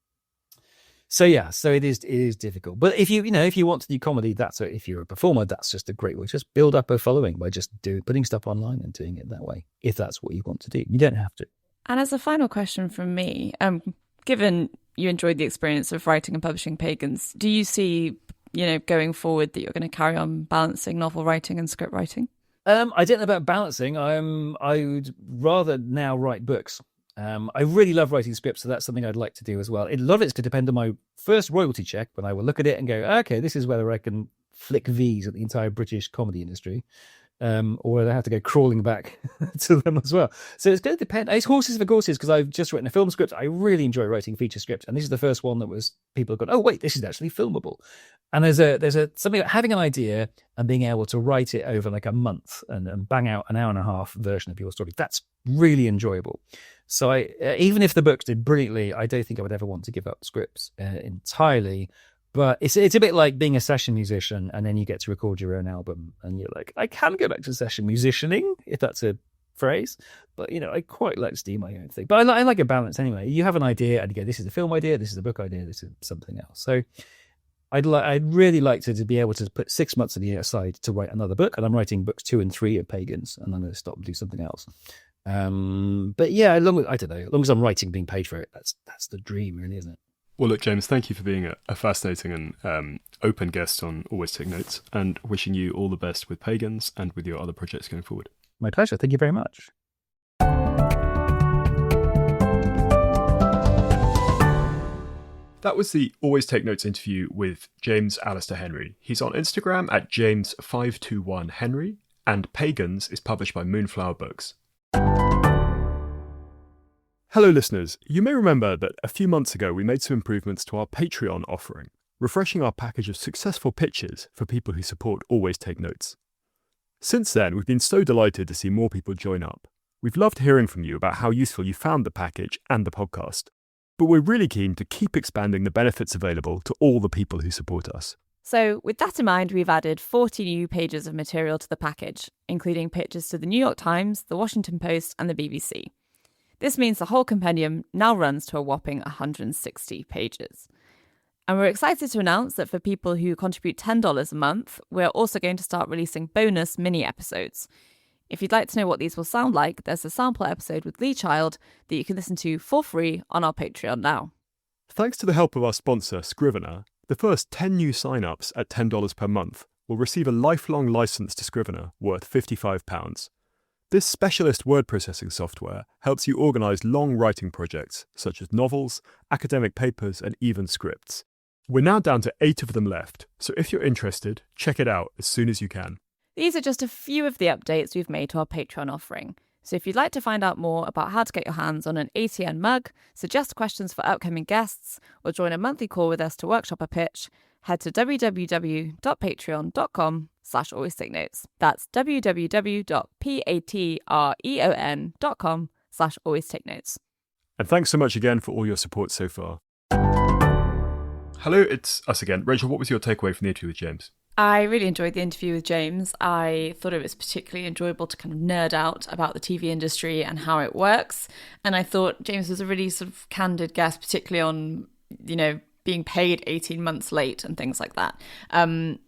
Speaker 4: So it is difficult. But if you want to do comedy, if you're a performer, that's just a great way. Just build up a following by just putting stuff online and doing it that way. If that's what you want to do, you don't have to.
Speaker 3: And as a final question from me, given you enjoyed the experience of writing and publishing Pagans, do you see, going forward that you're going to carry on balancing novel writing and script writing?
Speaker 4: I don't know about balancing. I would rather now write books. I really love writing scripts, so that's something I'd like to do as well. A lot of it's going to depend on my first royalty check, when I will look at it and go, okay, this is whether I can flick V's at the entire British comedy industry, or whether I have to go crawling back to them as well. So it's going to depend. It's horses for courses, because I've just written a film script. I really enjoy writing feature scripts, and this is the first one that was people have gone, oh wait, this is actually filmable. And there's something about having an idea and being able to write it over like a month and bang out an hour and a half version of your story. That's really enjoyable. So even if the books did brilliantly, I don't think I would ever want to give up scripts entirely. But it's a bit like being a session musician, and then you get to record your own album, and you're like, I can go back to session musicianing, if that's a phrase. But I quite like to do my own thing. But I like a balance anyway. You have an idea, and you go, this is a film idea, this is a book idea, this is something else. So I'd really like to be able to put 6 months of the year aside to write another book, and I'm writing books 2 and 3 of Pagans, and I'm going to stop and do something else. But yeah, as long as I'm writing, being paid for it, that's the dream, really, isn't it?
Speaker 1: Well, look, James, thank you for being a fascinating and open guest on Always Take Notes, and wishing you all the best with Pagans and with your other projects going forward.
Speaker 4: My pleasure. Thank you very much.
Speaker 1: That was the Always Take Notes interview with James Alistair Henry. He's on Instagram at James521Henry, and Pagans is published by Moonflower Books. Hello listeners, you may remember that a few months ago we made some improvements to our Patreon offering, refreshing our package of successful pitches for people who support Always Take Notes. Since then, we've been so delighted to see more people join up. We've loved hearing from you about how useful you found the package and the podcast. But we're really keen to keep expanding the benefits available to all the people who support us.
Speaker 3: So with that in mind, we've added 40 new pages of material to the package, including pitches to the New York Times, the Washington Post and the BBC. This means the whole compendium now runs to a whopping 160 pages. And we're excited to announce that for people who contribute $10 a month, we're also going to start releasing bonus mini episodes. If you'd like to know what these will sound like, there's a sample episode with Lee Child that you can listen to for free on our Patreon now.
Speaker 1: Thanks to the help of our sponsor, Scrivener, the first 10 new sign-ups at $10 per month will receive a lifelong license to Scrivener worth £55. This specialist word processing software helps you organise long writing projects, such as novels, academic papers, and even scripts. We're now down to 8 of them left, so if you're interested, check it out as soon as you can.
Speaker 3: These are just a few of the updates we've made to our Patreon offering. So if you'd like to find out more about how to get your hands on an ATN mug, suggest questions for upcoming guests, or join a monthly call with us to workshop a pitch, head to www.patreon.com/alwaystakenotes. That's www.patreon.com/alwaystakenotes.
Speaker 1: And thanks so much again for all your support so far. Hello, it's us again. Rachel, what was your takeaway from the interview with James?
Speaker 3: I really enjoyed the interview with James. I thought it was particularly enjoyable to kind of nerd out about the TV industry and how it works. And I thought James was a really sort of candid guest, particularly on, being paid 18 months late and things like that.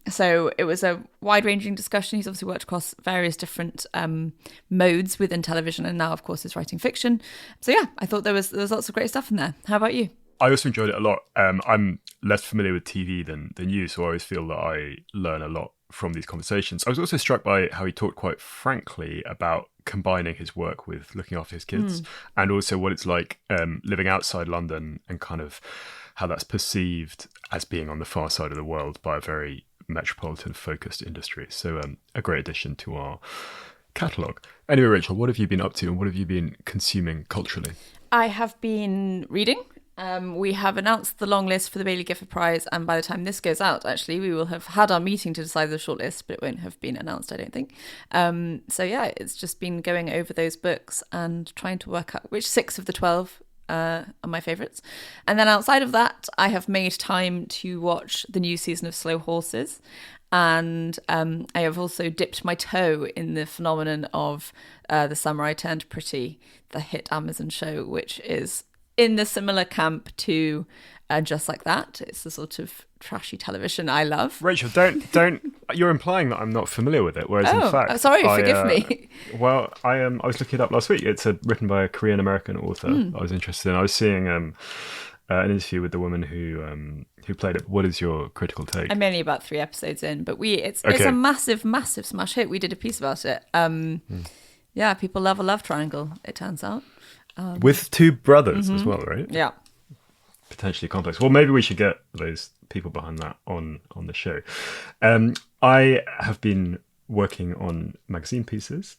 Speaker 3: So it was a wide-ranging discussion. He's obviously worked across various different modes within television and now, of course, is writing fiction. So yeah, I thought there was lots of great stuff in there. How about you?
Speaker 1: I also enjoyed it a lot. I'm less familiar with TV than you, so I always feel that I learn a lot from these conversations. I was also struck by how he talked quite frankly about combining his work with looking after his kids and also what it's like living outside London and kind of how that's perceived as being on the far side of the world by a very metropolitan-focused industry. So a great addition to our catalogue. Anyway, Rachel, what have you been up to and what have you been consuming culturally?
Speaker 3: I have been reading. We have announced the long list for the Baillie Gifford Prize, and by the time this goes out, actually, we will have had our meeting to decide the shortlist, but it won't have been announced, I don't think. So yeah, it's just been going over those books and trying to work out which 6 of the 12 are my favourites. And then outside of that, I have made time to watch the new season of Slow Horses. And I have also dipped my toe in the phenomenon of The Summer I Turned Pretty, the hit Amazon show, which is in the similar camp to Just Like That. It's the sort of trashy television I love.
Speaker 1: Rachel, don't. You're implying that I'm not familiar with it, whereas in fact,
Speaker 3: sorry, forgive me.
Speaker 1: Well, I was looking it up last week. It's written by a Korean American author. I was interested in. I was seeing an interview with the woman who played it. What is your critical take?
Speaker 3: I'm only about 3 episodes in, but it's a massive smash hit. We did a piece about it. Yeah, people love a love triangle, it turns out.
Speaker 1: With 2 brothers as well, right?
Speaker 3: Yeah.
Speaker 1: Potentially complex. Well, maybe we should get those people behind that on the show. I have been working on magazine pieces.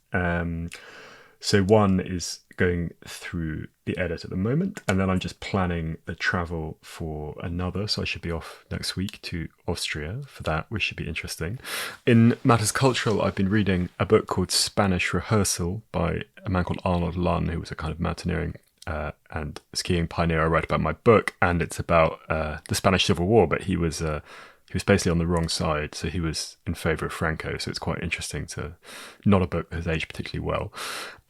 Speaker 1: So one is going through the edit at the moment, and then I'm just planning the travel for another. So I should be off next week to Austria for that, which should be interesting. In matters cultural, I've been reading a book called Spanish Rehearsal by a man called Arnold Lunn, who was a kind of mountaineering and skiing pioneer. I write about my book, and it's about the Spanish Civil War, but he was basically on the wrong side, so he was in favour of Franco, so it's quite interesting to not a book that has aged particularly well.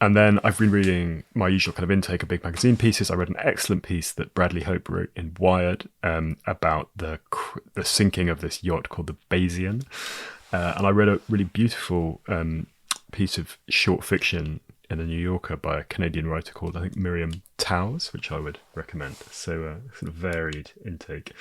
Speaker 1: And then I've been reading my usual kind of intake of big magazine pieces. I read an excellent piece that Bradley Hope wrote in Wired about the sinking of this yacht called the Bayesian, and I read a really beautiful piece of short fiction in the New Yorker by a Canadian writer called, I think, Miriam Towers, which I would recommend. So sort of varied intake.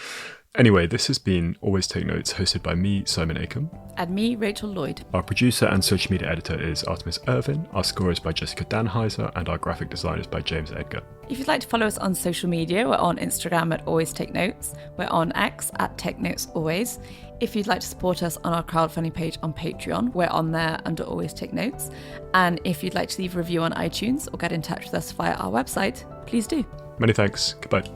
Speaker 1: Anyway, this has been Always Take Notes, hosted by me, Simon Acomb.
Speaker 3: And me, Rachel Lloyd.
Speaker 1: Our producer and social media editor is Artemis Irvin. Our score is by Jessica Danheiser, and our graphic design is by James Edgar.
Speaker 3: If you'd like to follow us on social media, we're on Instagram at Always Take Notes. We're on X at Take Notes Always. If you'd like to support us on our crowdfunding page on Patreon, we're on there under Always Take Notes. And if you'd like to leave a review on iTunes or get in touch with us via our website, please do.
Speaker 1: Many thanks. Goodbye.